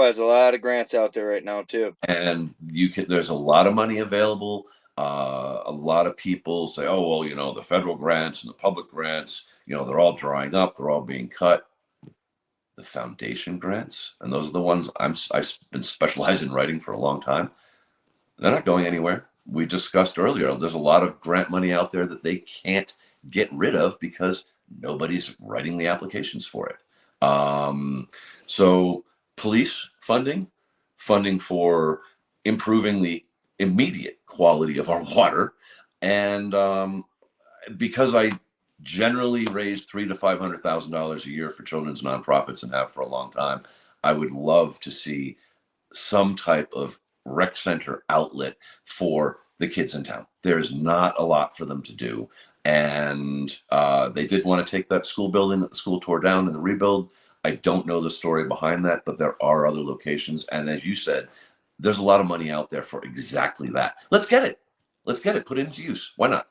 has a lot of grants out there right now too. And there's a lot of money available. A lot of people say, oh, well, the federal grants and the public grants, they're all drying up. They're all being cut. The foundation grants, and those are the ones I've been specialized in writing for a long time. They're not going anywhere. We discussed earlier, there's a lot of grant money out there that they can't get rid of because nobody's writing the applications for it. So police funding for improving the immediate quality of our water. And because I generally raise $300,000 to $500,000 a year for children's nonprofits and have for a long time, I would love to see some type of rec center outlet for the kids in town. There's not a lot for them to do. And they did want to take that school building that the school tore down and the rebuild. I don't know the story behind that, but there are other locations. And as you said, there's a lot of money out there for exactly that. Let's get it. Put it into use. Why not?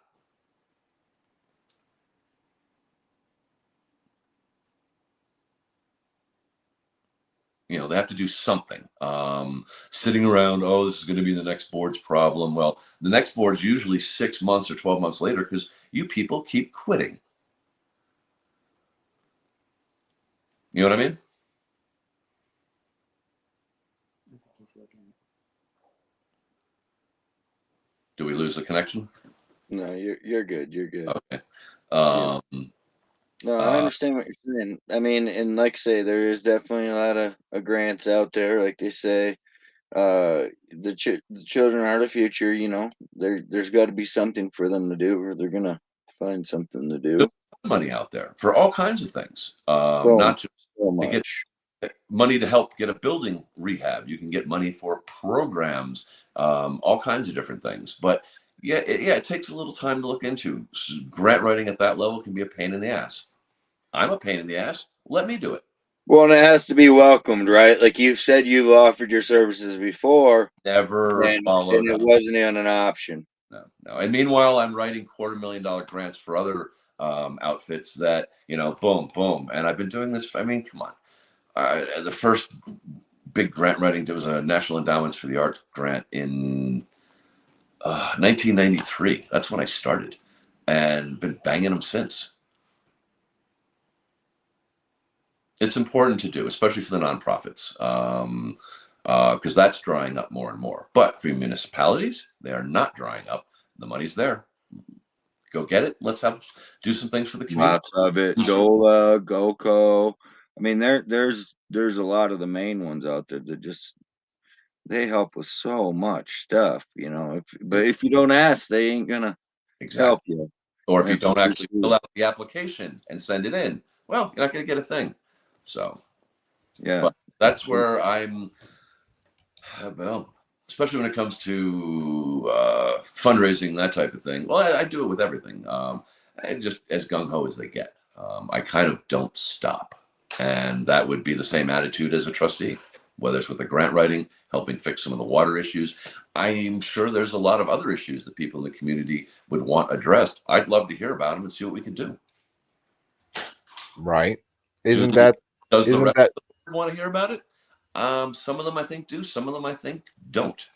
They have to do something. Sitting around, this is going to be the next board's problem. Well, the next board's usually 6 months or 12 months later because you people keep quitting. You know what I mean? Do we lose the connection? No, you're good. You're good. Okay. No, I understand what you're saying. I mean, and like I say, there is definitely a lot of grants out there. Like they say, the children are the future. There's got to be something for them to do, or they're gonna find something to do. There's money out there for all kinds of things. Not just to get money to help get a building rehab. You can get money for programs, all kinds of different things. But it takes a little time to look into. Grant writing at that level can be a pain in the ass. I'm a pain in the ass. Let me do it. Well, and it has to be welcomed, right? Like you've said, you've offered your services before. Never followed. And it wasn't even an option. No. And meanwhile, I'm writing $250,000 grants for other outfits that, boom, boom. And I've been doing this. I mean, come on. The first big grant writing, there was a National Endowments for the Arts grant in 1993. That's when I started and been banging them since. It's important to do, especially for the nonprofits, because that's drying up more and more. But for municipalities, they are not drying up. The money's there. Go get it. Let's do some things for the community. Lots of it. DOLA, GoCo. I mean, there's a lot of the main ones out there that they help with so much stuff, but if you don't ask, they ain't gonna help you. Or if you don't actually fill out the application and send it in, well, you're not gonna get a thing. So, yeah, but that's where I'm. Well, especially when it comes to fundraising, that type of thing. Well, I do it with everything. Just as gung ho as they get. I kind of don't stop, and that would be the same attitude as a trustee. whether it's with the grant writing, helping fix some of the water issues. I'm sure there's a lot of other issues that people in the community would want addressed. I'd love to hear about them and see what we can do. Right. Does Isn't the isn't rest that of the board want to hear about it? Some of them I think do, some of them I think don't.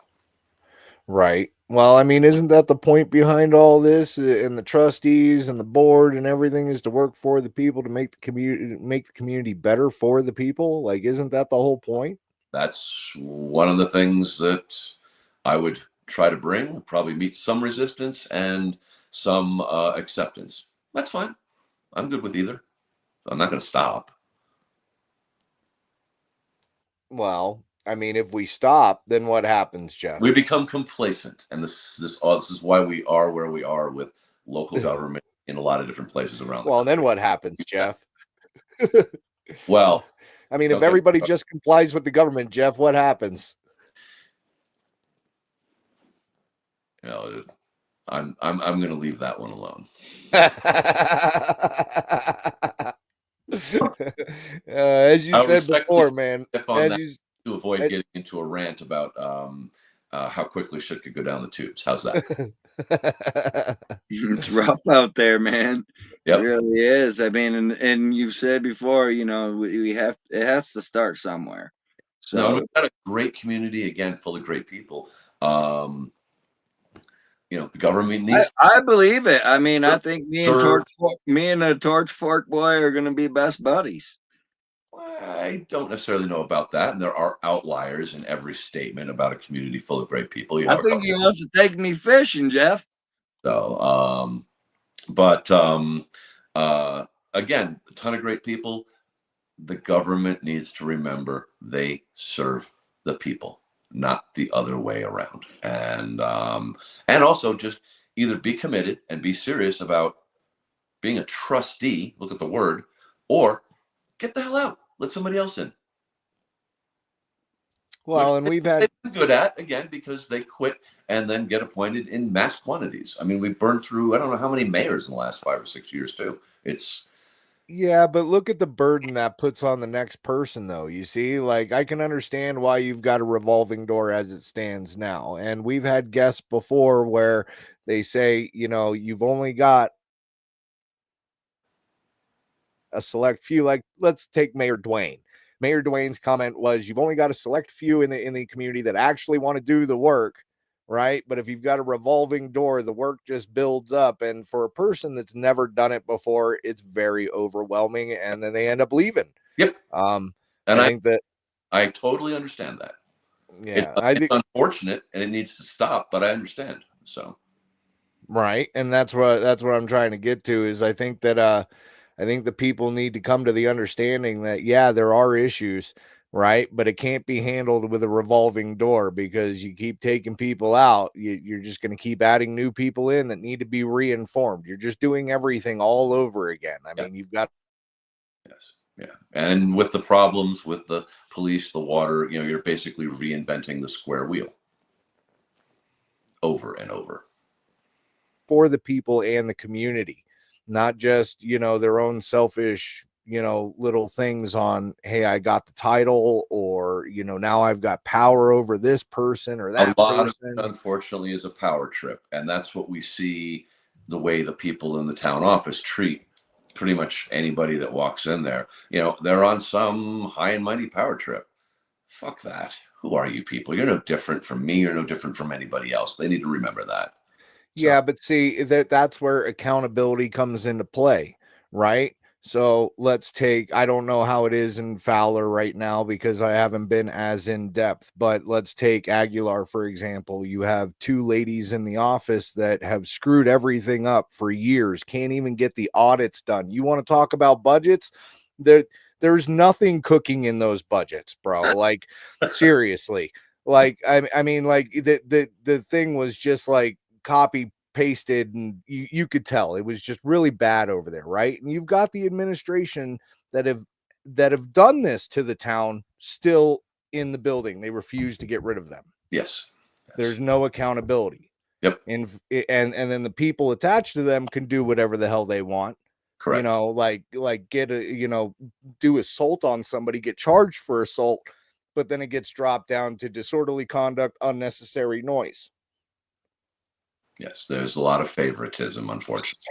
right? Well, I mean, isn't that the point behind all this, and the trustees and the board and everything is to work for the people, to make the community better for the people? Like, isn't that the whole point? That's one of the things that I would try to bring, probably meet some resistance and some acceptance. That's fine. I'm good with either. I'm not going to stop. Well, I mean, if we stop, then what happens, Jeff? We become complacent, and this is why we are where we are with local government in a lot of different places around the Well, country. then what happens, Jeff? Well, I mean, if okay. everybody just complies with the government, Jeff, what happens? You know, I'm going to leave that one alone. As you I said before, man, to avoid getting into a rant about how quickly shit could go down the tubes. How's that? It's rough out there, man. Yep. It really is. I mean, and you've said before, you know, we have, it has to start somewhere. So no, we've got a great community, again, full of great people. You know, the government needs. I believe it. I mean, I think me and Sure. the Torch Fork boy are going to be best buddies. I don't necessarily know about that, and there are outliers in every statement about a community full of great people. I think he wants to take me fishing, Jeff. So, again, a ton of great people. The government needs to remember they serve the people, not the other way around. And also just either be committed and be serious about being a trustee, look at the word, or get the hell out. Let somebody else in. Well, and we've had been good at, again, because they quit and then get appointed in mass quantities. I mean, we've burned through, I don't know how many mayors in the last 5 or 6 years too. Yeah, but look at the burden that puts on the next person, though. You see, like, I can understand why you've got a revolving door as it stands now. And we've had guests before where they say, you know, you've only got a select few. Like, let's take Mayor Dwayne. Mayor Dwayne's comment was, you've only got a select few in the community that actually want to do the work, right? But if you've got a revolving door, the work just builds up. And for a person that's never done it before, it's very overwhelming, and then they end up leaving. Yep. And I think that I totally understand that. Yeah, it's unfortunate and it needs to stop, but I understand. So right, and that's what I'm trying to get to is I think that I think the people need to come to the understanding that, yeah, there are issues, right? But it can't be handled with a revolving door, because you keep taking people out. You're just going to keep adding new people in that need to be reinformed. You're just doing everything all over again. I mean, you've got. Yes. Yeah. And with the problems with the police, the water, you know, you're basically reinventing the square wheel over and over. For the people and the community, not just, you know, their own selfish, you know, little things on, hey, I got the title, or, you know, now I've got power over this person or that person. Of it, unfortunately, is a power trip. And that's what we see, the way the people in the town office treat pretty much anybody that walks in there. You know, they're on some high and mighty power trip. Fuck that. Who are you people? You're no different from me. You're no different from anybody else. They need to remember that. Yeah, but see, that's where accountability comes into play, right? So let's take, I don't know how it is in Fowler right now because I haven't been as in depth, but let's take Aguilar, for example. You have two ladies in the office that have screwed everything up for years, can't even get the audits done. You want to talk about budgets? There's nothing cooking in those budgets, bro. Like, seriously. Like, I mean, like the thing was just like copy pasted, and you could tell it was just really bad over there, right? And you've got the administration that have done this to the town still in the building. They refuse to get rid of them. Yes. There's no accountability. Yep. And then the people attached to them can do whatever the hell they want. Correct. You know, like get a, you know, do assault on somebody, get charged for assault, but then it gets dropped down to disorderly conduct, unnecessary noise. Yes, there's a lot of favoritism, unfortunately.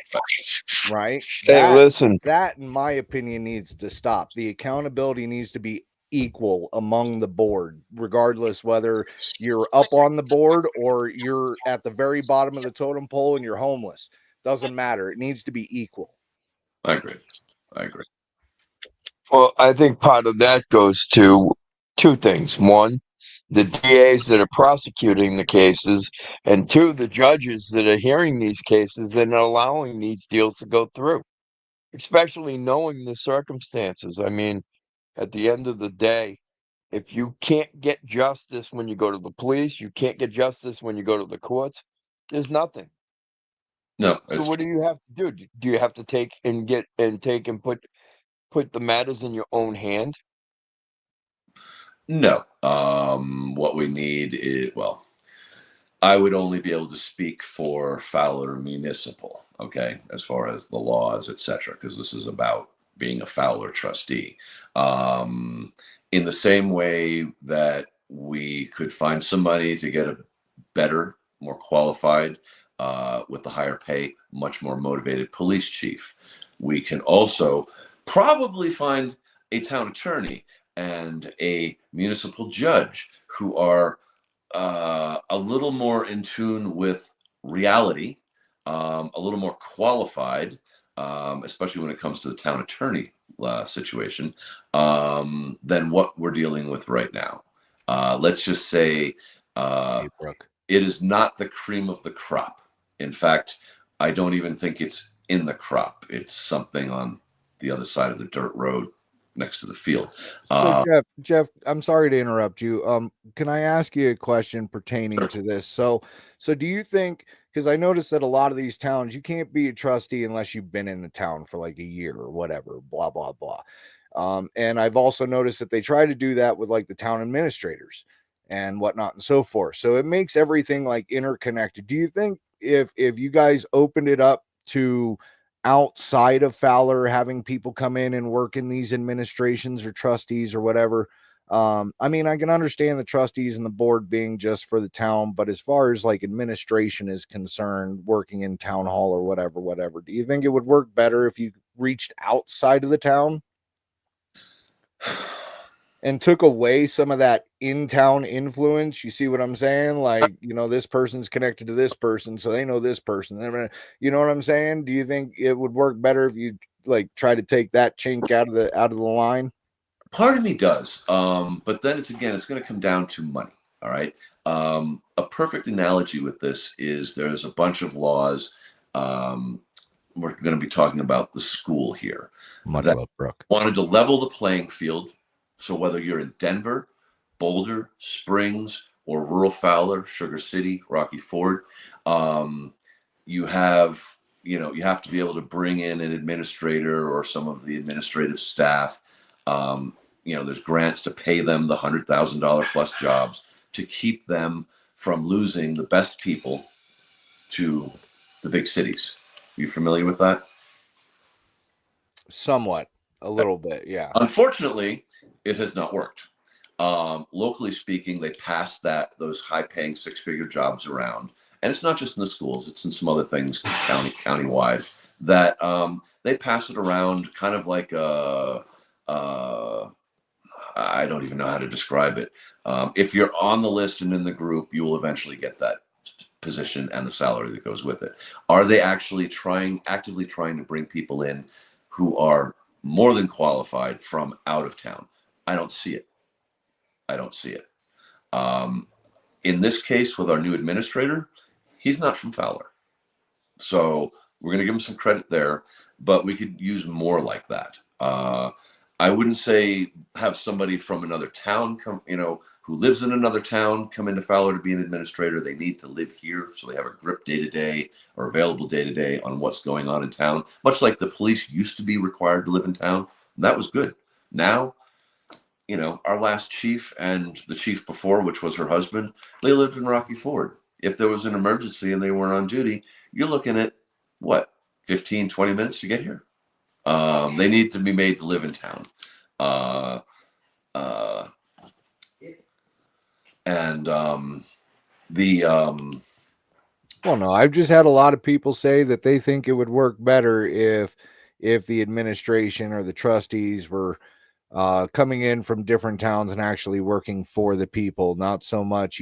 Right? Hey, listen, That, in my opinion, needs to stop. The accountability needs to be equal among the board, regardless whether you're up on the board or you're at the very bottom of the totem pole and you're homeless. Doesn't matter. It needs to be equal. I agree. well, I think part of that goes to two things. One, the DAs that are prosecuting the cases, and two, the judges that are hearing these cases and allowing these deals to go through, especially knowing the circumstances. I mean, at the end of the day, if you can't get justice when you go to the police, you can't get justice when you go to the courts, there's nothing. No, So what do you have to do? Do you have to take and put the matters in your own hand? no. What we need is, well, I would only be able to speak for Fowler Municipal, okay, as far as the laws, etc., because this is about being a Fowler trustee. In the same way that we could find somebody to get a better, more qualified, with the higher pay, much more motivated police chief, we can also probably find a town attorney and a municipal judge who are a little more in tune with reality, a little more qualified, especially when it comes to the town attorney situation, than what we're dealing with right now. Let's just say Hey, Brooke. it is not the cream of the crop. In fact, I don't even think it's in the crop. It's something on the other side of the dirt road next to the field. So Jeff, I'm sorry to interrupt you. Can I ask you a question pertaining to this? So do you think, because I noticed that a lot of these towns, you can't be a trustee unless you've been in the town for like a year or whatever, blah, blah, blah. And I've also noticed that they try to do that with like the town administrators and whatnot and so forth. So it makes everything like interconnected. Do you think if you guys opened it up to outside of Fowler, having people come in and work in these administrations or trustees or whatever? I mean, I can understand the trustees and the board being just for the town, but as far as like administration is concerned, working in town hall or whatever, do you think it would work better if you reached outside of the town and took away some of that in-town influence? You see what I'm saying? Like, this person's connected to this person, so they know this person. You know what I'm saying? Do you think it would work better if you like try to take that chink out of the line? Part of me does, but then it's going to come down to money. All right. A perfect analogy with this is there's a bunch of laws. We're going to be talking about the school here. Much that love, Brooke. wanted to level the playing field. So whether you're in Denver, Boulder, Springs, or rural Fowler, Sugar City, Rocky Ford, you have to be able to bring in an administrator or some of the administrative staff. There's grants to pay them the $100,000 plus jobs to keep them from losing the best people to the big cities. You familiar with that? Somewhat, a little bit, yeah. Unfortunately, it has not worked. Locally speaking, they passed those high-paying six-figure jobs around, and it's not just in the schools; it's in some other things countywide that they pass it around, kind of like I don't even know how to describe it. If you're on the list and in the group, you will eventually get that position and the salary that goes with it. Are they actually actively trying to bring people in who are more than qualified from out of town? I don't see it. In this case, with our new administrator, he's not from Fowler. So we're going to give him some credit there, but we could use more like that. I wouldn't say have somebody from another town come, who lives in another town come into Fowler to be an administrator. They need to live here, so they have a grip day to day or available day to day on what's going on in town. Much like the police used to be required to live in town, that was good. Now, our last chief and the chief before, which was her husband, they lived in Rocky Ford. If there was an emergency and they weren't on duty, you're looking at what, 15, 20 minutes to get here. They need to be made to live in town. And well, no, I've just had a lot of people say that they think it would work better if the administration or the trustees were coming in from different towns and actually working for the people, not so much,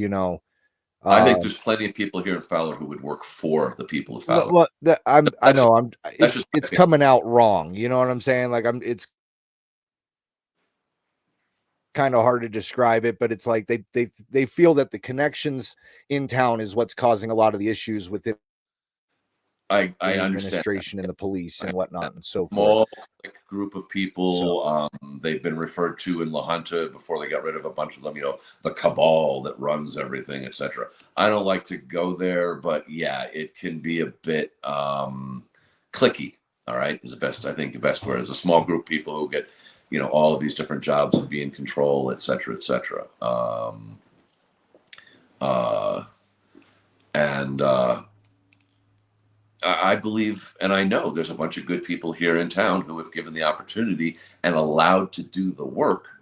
I think there's plenty of people here in Fowler who would work for the people of Fowler. Well, I That's, know that's just my it's opinion. coming out wrong. You know what I'm saying? Like it's kind of hard to describe it, but it's like they feel that the connections in town is what's causing a lot of the issues within I the understand that. administration and the police and whatnot and so forth. Small group of people. So, they've been referred to in La Junta before they got rid of a bunch of them. The cabal that runs everything, etc. I don't like to go there, but yeah, it can be a bit cliquey. All right, is the best, I think, the best word. Is a small group of people who get all of these different jobs and be in control, etc., etc. And I believe, and I know there's a bunch of good people here in town who, if given the opportunity and allowed to do the work,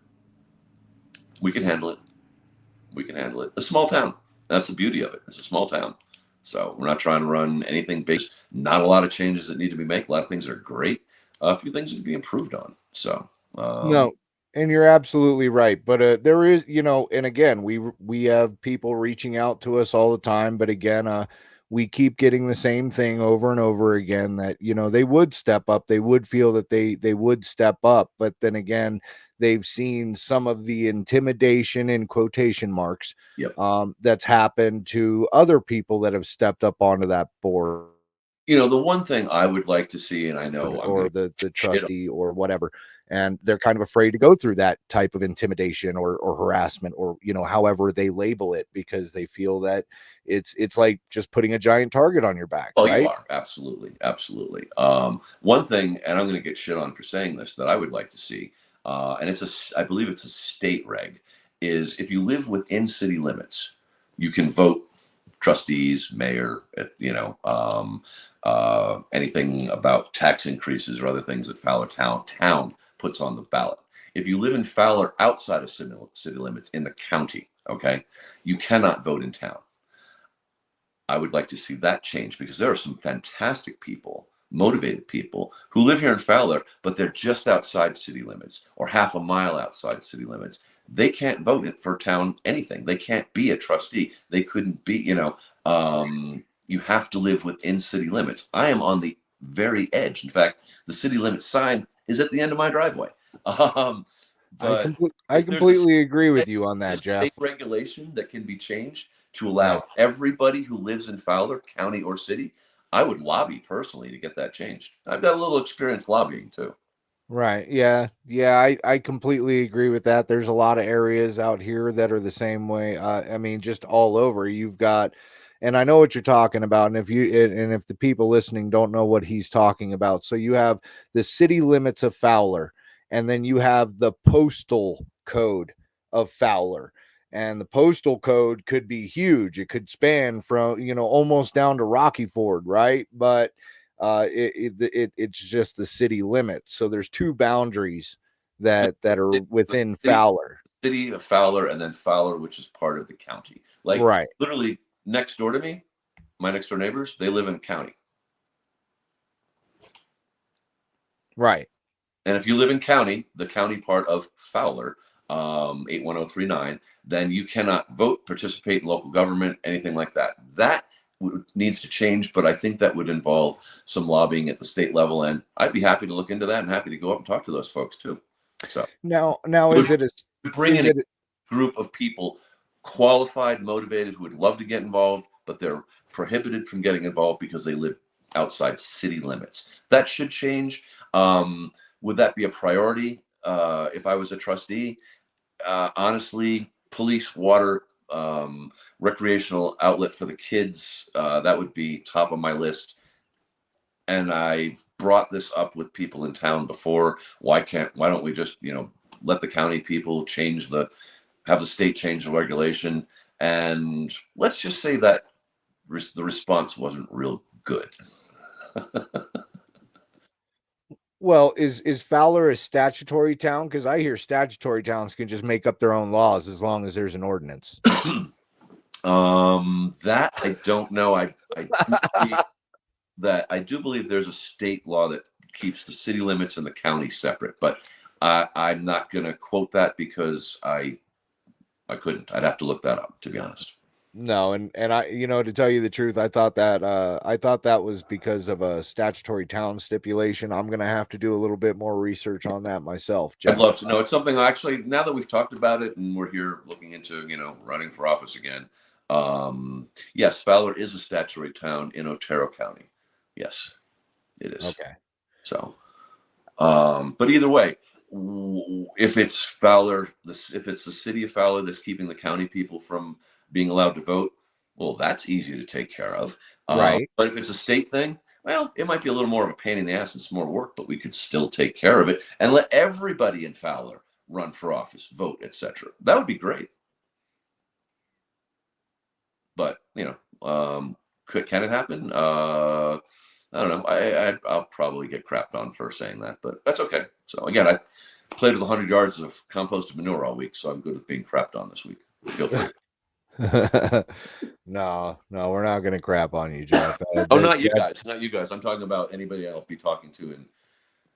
we can handle it. We can handle it. A small town. That's the beauty of it. It's a small town. So we're not trying to run anything big. Not a lot of changes that need to be made. A lot of things are great. A few things that can be improved on. So no, and you're absolutely right. But there is, and again, we have people reaching out to us all the time. But again, we keep getting the same thing over and over again that they would step up. They would feel that they would step up. But then again, they've seen some of the intimidation in quotation marks Yep. That's happened to other people that have stepped up onto that board. The one thing I would like to see, and I know or the trustee or whatever, and they're kind of afraid to go through that type of intimidation or harassment or however they label it, because they feel that it's like just putting a giant target on your back. Oh, right? you are. Absolutely. Absolutely. One thing, and I'm going to get shit on for saying this, that I would like to see, and I believe it's a state reg, is if you live within city limits, you can vote trustees, mayor, anything about tax increases or other things that Fowler town puts on the ballot. If you live in Fowler outside of city limits in the county, okay, you cannot vote in town. I would like to see that change, because there are some fantastic people, motivated people who live here in Fowler, but they're just outside city limits or half a mile outside city limits. They can't vote for town anything. They can't be a trustee. They couldn't be, you have to live within city limits. I am on the very edge. In fact, the city limits sign is at the end of my driveway. I completely agree with you on that, Jeff. Regulation that can be changed to allow everybody who lives in Fowler County or city, I would lobby personally to get that changed. I've got a little experience lobbying too. Right. Yeah. I completely agree with that. There's a lot of areas out here that are the same way. I mean, just all over. You've got, and I know what you're talking about. And if the people listening don't know what he's talking about, so you have the city limits of Fowler, and then you have the postal code of Fowler. And the postal code could be huge. It could span from, almost down to Rocky Ford, right? But it's just the city limits. So there's two boundaries that are within Fowler. City of Fowler, and then Fowler, which is part of the county. Like right. Literally next door to me, my next door neighbors, they live in county. Right. And if you live in county, the county part of Fowler, 81039, then you cannot vote, participate in local government, anything like that. That needs to change, but I think that would involve some lobbying at the state level, and I'd be happy to look into that and happy to go up and talk to those folks too. So now is it a group of people, qualified, motivated, who would love to get involved, but they're prohibited from getting involved because they live outside city limits? That should change. Would that be a priority if I was a trustee? Honestly, police, water, recreational outlet for the kids, that would be top of my list. And I've brought this up with people in town before. Why don't we just, let the county people have the state change the regulation? And let's just say that the response wasn't real good. Well, is Fowler a statutory town? Because I hear statutory towns can just make up their own laws as long as there's an ordinance. That I don't know. I do believe there's a state law that keeps the city limits and the county separate, but I'm not going to quote that because I couldn't. I'd have to look that up, to be honest. No, and I, to tell you the truth, I thought that was because of a statutory town stipulation. I'm gonna have to do a little bit more research on that myself, Jeff. I'd love to know. It's something actually, now that we've talked about it and we're here looking into, running for office again. Yes, Fowler is a statutory town in Otero County. Yes, it is. Okay. So, but either way, if it's Fowler, if it's the city of Fowler that's keeping the county people from being allowed to vote, well, that's easy to take care of. Right. But if it's a state thing, well, it might be a little more of a pain in the ass and some more work, but we could still take care of it and let everybody in Fowler run for office, vote, etc. That would be great. But can it happen? I don't know. I'll probably get crapped on for saying that, but that's okay. So again, I played with 100 yards of composted manure all week, so I'm good with being crapped on this week. Feel free. No, we're not gonna crap on you, Jeff. Not you guys. I'm talking about anybody I'll be talking to.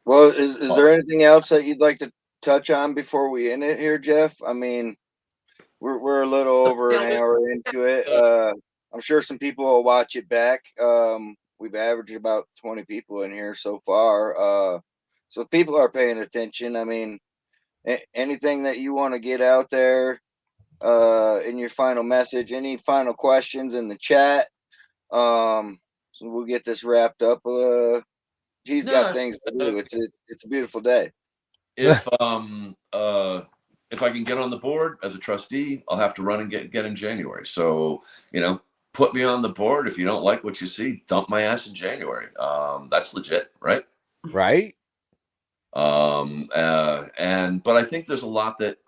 Well, is there anything else that you'd like to touch on before we end it here, Jeff? I mean, we're a little over an hour into it. I'm sure some people will watch it back. We've averaged about 20 people in here so far. So people are paying attention. I mean, anything that you want to get out there in your final message, any final questions in the chat? So we'll get this wrapped up. He's got things to do. It's a beautiful day. If I can get on the board as a trustee, I'll have to run and get in January. So, put me on the board. If you don't like what you see, dump my ass in January. That's legit, right? Right. But I think there's a lot that,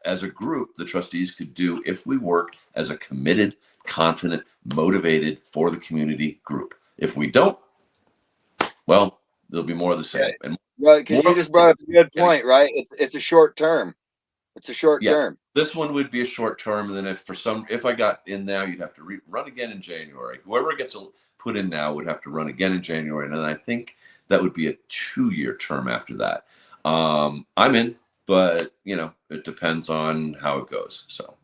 as a group, the trustees could do if we work as a committed, confident, motivated for the community group. If we don't, well, there'll be more of the same. Okay. And well, because you just brought up a good point, right? It's a short term. It's a short term. This one would be a short term, and then if I got in now, you'd have to run again in January. Whoever gets put in now would have to run again in January, and then I think that would be a 2-year term after that. I'm in, but it depends on how it goes. So,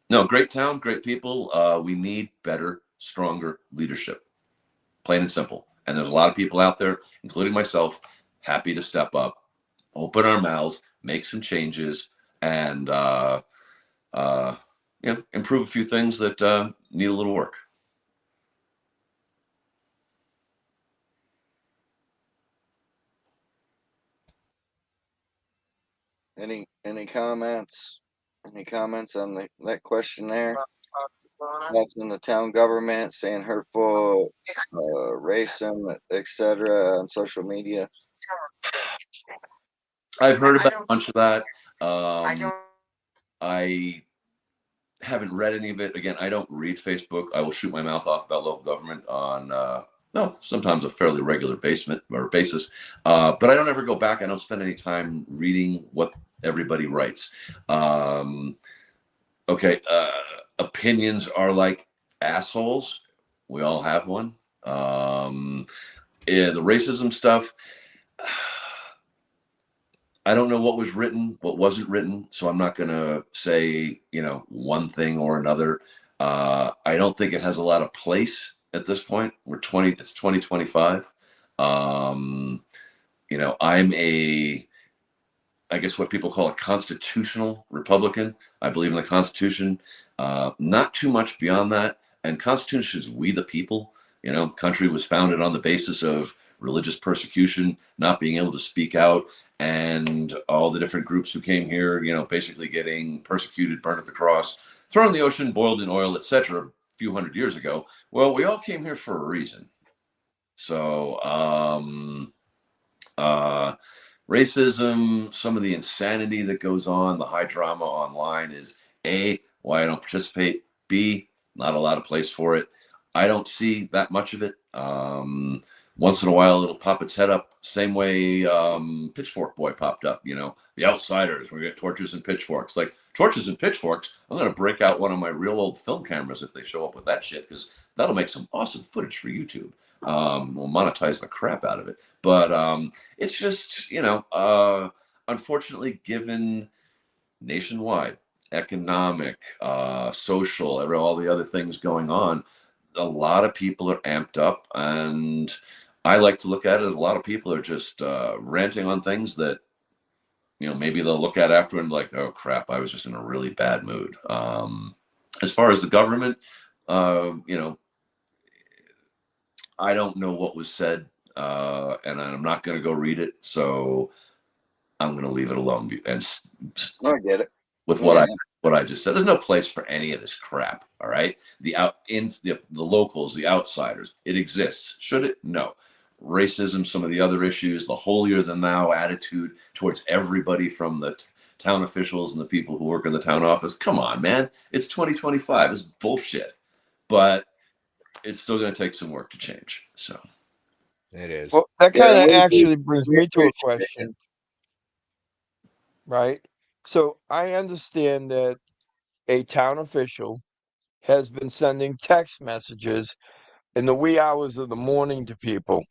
no, great town, great people. We need better, stronger leadership, plain and simple. And there's a lot of people out there, including myself, happy to step up, open our mouths, make some changes, and improve a few things that need a little work. Any comments? Any comments on that question there? That's in the town government saying hurtful, racism, etc. on social media. I've heard about a bunch of that. I haven't read any of it. Again, I don't read Facebook. I will shoot my mouth off about local government on sometimes a fairly regular basis. But I don't ever go back. I don't spend any time reading what everybody writes. Opinions are like assholes. We all have one. The racism stuff, I don't know what was written, what wasn't written, so I'm not going to say, one thing or another. I don't think it has a lot of place at this point. It's 2025. I'm I guess what people call a constitutional Republican. I believe in the Constitution, not too much beyond that. And Constitution is we the people. Country was founded on the basis of religious persecution, not being able to speak out, and all the different groups who came here, basically getting persecuted, burned at the cross, thrown in the ocean, boiled in oil, etc. a few hundred years ago. Well, we all came here for a reason. So, racism, some of the insanity that goes on, the high drama online is A, why I don't participate, B, not a lot of place for it. I don't see that much of it. once in a while it'll pop its head up, same way Pitchfork Boy popped up, you know, the Outsiders, we get torches and pitchforks. Like, torches and pitchforks, I'm going to break out one of my real old film cameras if they show up with that shit, because that'll make some awesome footage for YouTube. We'll monetize the crap out of it. But it's just, you know, unfortunately, given nationwide economic, social, all the other things going on, a lot of people are amped up, and I like to look at it as a lot of people are just ranting on things that, you know, maybe they'll look at after and like, oh crap, I was just in a really bad mood. As far as the government, you know, I don't know what was said, and I'm not going to go read it, so I'm going to leave it alone. And I get it. With what I just said, there's no place for any of this crap. All right, the locals, the outsiders, it exists. Should it? No. Racism, some of the other issues, the holier than thou attitude towards everybody from the town officials and the people who work in the town office. Come on, man, it's 2025. It's bullshit, but it's still going to take some work to change. So it is. Well, that kind of actually brings me to a question, right? So I understand that a town official has been sending text messages in the wee hours of the morning to people.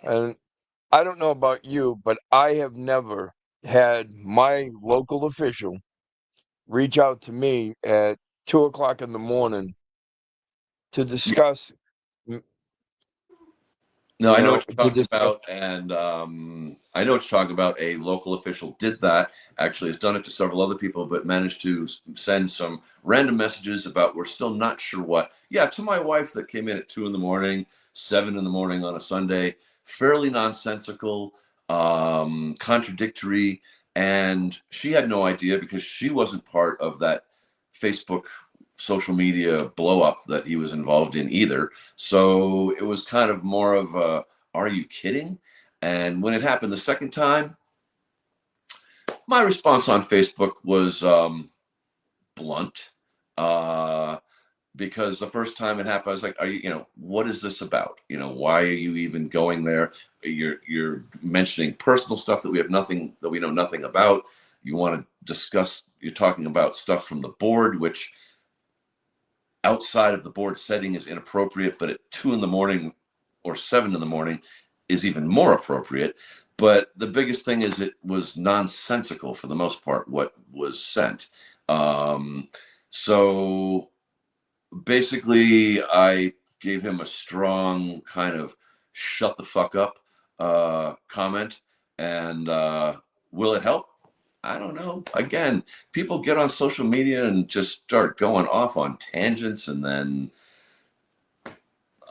And I don't know about you, but I have never had my local official reach out to me at 2 o'clock in the morning to discuss. No, I know what to you're talking discuss. about, and I know what you're talking about. A local official did that. Actually, has done it to several other people, but managed to send some random messages about we're still not sure what. Yeah, to my wife that came in at 2 a.m, 7 a.m on a Sunday, fairly nonsensical, contradictory, and she had no idea because she wasn't part of that Facebook social media blow up that he was involved in either. So it was kind of more of a, are you kidding? And when it happened the second time, my response on Facebook was blunt. Because the first time it happened, I was like, are you, you know, what is this about? You know, why are you even going there? You're mentioning personal stuff that we know nothing about. You want to discuss, you're talking about stuff from the board, which outside of the board setting is inappropriate, but at 2 a.m. or 7 a.m. is even more appropriate. But the biggest thing is it was nonsensical for the most part, what was sent. So basically, I gave him a strong kind of shut the fuck up comment. And will it help? I don't know. Again, people get on social media and just start going off on tangents, and then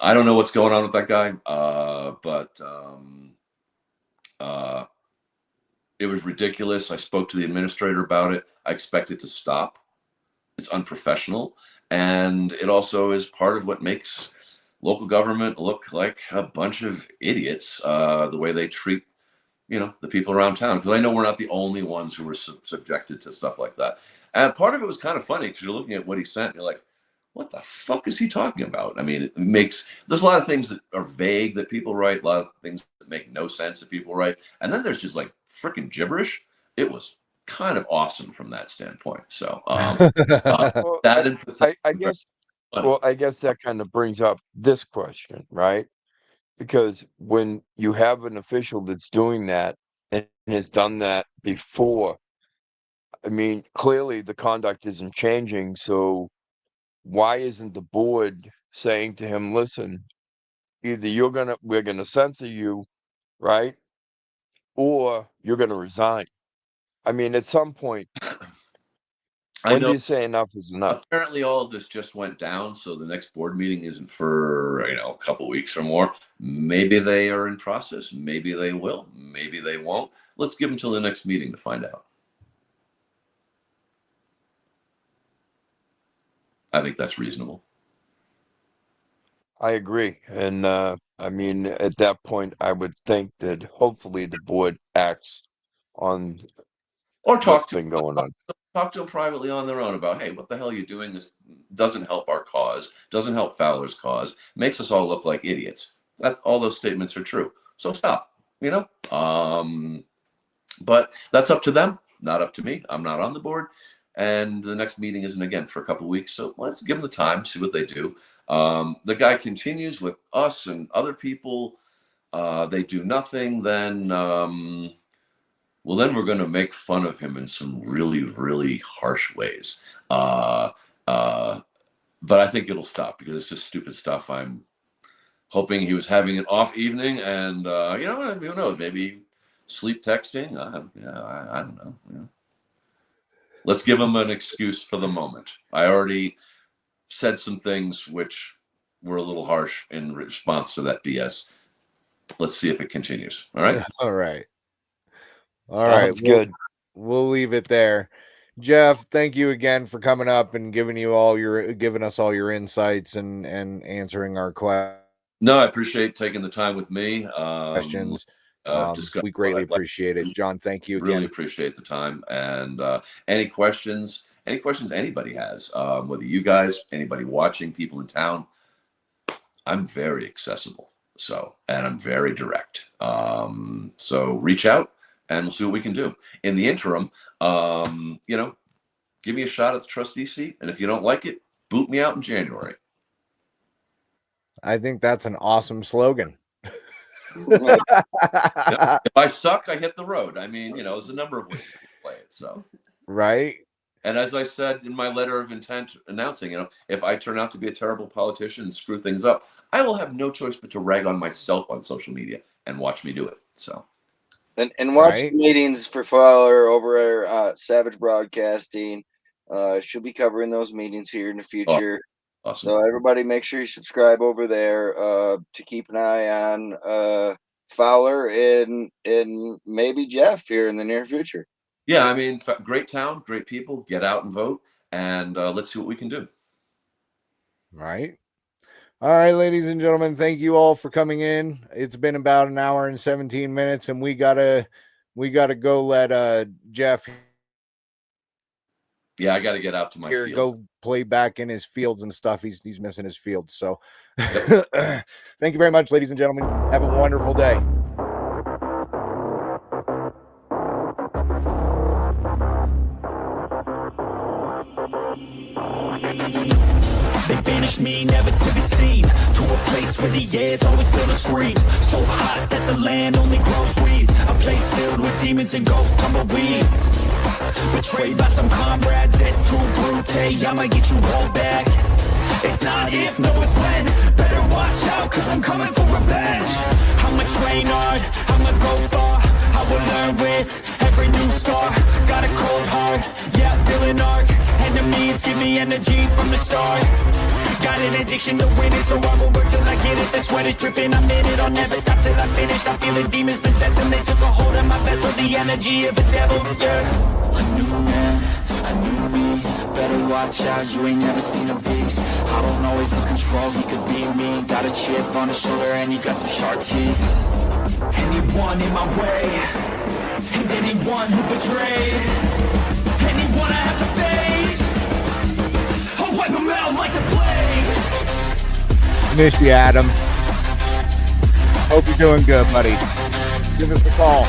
I don't know what's going on with that guy. But it was ridiculous. I spoke to the administrator about it. I expect it to stop. It's unprofessional, and it also is part of what makes local government look like a bunch of idiots. The way they treat, you know, the people around town, because I know we're not the only ones who were subjected to stuff like that. And part of it was kind of funny because you're looking at what he sent and you're like, what the fuck is he talking about? I mean, there's a lot of things that are vague that people write, a lot of things that make no sense that people write, and then there's just like freaking gibberish. It was kind of awesome from that standpoint. So Well, that in I guess that kind of brings up this question, right? Because when you have an official that's doing that and has done that before, I mean, clearly the conduct isn't changing. So why isn't the board saying to him, listen, either we're gonna censor you, right? Or you're gonna resign. I mean, at some point, I when know do you say enough is enough? apparently all of this just went down, so the next board meeting isn't for, you know, a couple weeks or more. Maybe they are in process. Maybe they will. Maybe they won't. Let's give them till the next meeting to find out. I think that's reasonable. I agree. And I mean, at that point, I would think that hopefully the board acts on Or what's been going on. talk to them privately on their own about, hey, what the hell are you doing? This doesn't help our cause, doesn't help Fowler's cause, makes us all look like idiots. all those statements are true. So stop, you know. But that's up to them, not up to me. I'm not on the board, and the next meeting isn't again for a couple of weeks. So let's give them the time, see what they do. The guy continues with us and other people. They do nothing. Then, well, then we're going to make fun of him in some really, really harsh ways. But I think it'll stop because it's just stupid stuff. I'm hoping he was having an off evening, and you know, who knows? Maybe sleep texting. I don't know. You know. Let's give him an excuse for the moment. I already said some things which were a little harsh in response to that BS. Let's see if it continues. All right. All right. Sounds good. We'll leave it there. Jeff, thank you again for coming up and giving us all your insights and answering our questions. No, I appreciate taking the time with me. We greatly appreciate it. John, thank you again. Really appreciate the time. And any questions anybody has, whether you guys, anybody watching, people in town, I'm very accessible. And I'm very direct. So reach out and we'll see what we can do. In the interim, you know, give me a shot at the trustee seat. And if you don't like it, boot me out in January. I think that's an awesome slogan. If I suck, I hit the road. I mean, you know, there's a number of ways to play it. So, right. And as I said in my letter of intent announcing, you know, if I turn out to be a terrible politician and screw things up, I will have no choice but to rag on myself on social media and watch me do it. So, and watch the meetings for Fowler over at Savage Broadcasting. She'll be covering those meetings here in the future. Awesome. So everybody, make sure you subscribe over there to keep an eye on Fowler and maybe Jeff here in the near future. Yeah, I mean, great town, great people. Get out and vote, and let's see what we can do. Right. All right, ladies and gentlemen, thank you all for coming in. It's been about an hour and 17 minutes, and we gotta go let Jeff. Yeah, I got to get out to my field. Go play back in his fields and stuff. He's missing his fields. So, thank you very much, ladies and gentlemen. Have a wonderful day. They banished me, never to be seen, to a place where the air's always filled with screams. So hot that the land only grows weeds. A place filled with demons and ghosts, tumbleweeds. Betrayed by some comrades that too brute. I might get you all back. It's not if, no it's when. Better watch out, cause I'm coming for revenge. I'ma train hard, I'ma go far. I will learn with every new scar. Got a cold heart, yeah, feeling arc. Enemies give me energy from the start. Got an addiction to winning, so I will work till I get it. The sweat is dripping, I'm in it, I'll never stop till I finish. I'm feeling demons possessing, they took a hold of my vessel. The energy of a devil, yeah. A new man, a new me. Better watch out, you ain't never seen a beast. I don't always in control, he could be me. Got a chip on his shoulder and he got some sharp teeth. Anyone in my way, and anyone who betrayed, anyone I have to face, I'll wipe them out like the plague. Miss you, Adam. Hope you're doing good, buddy. Give us a call.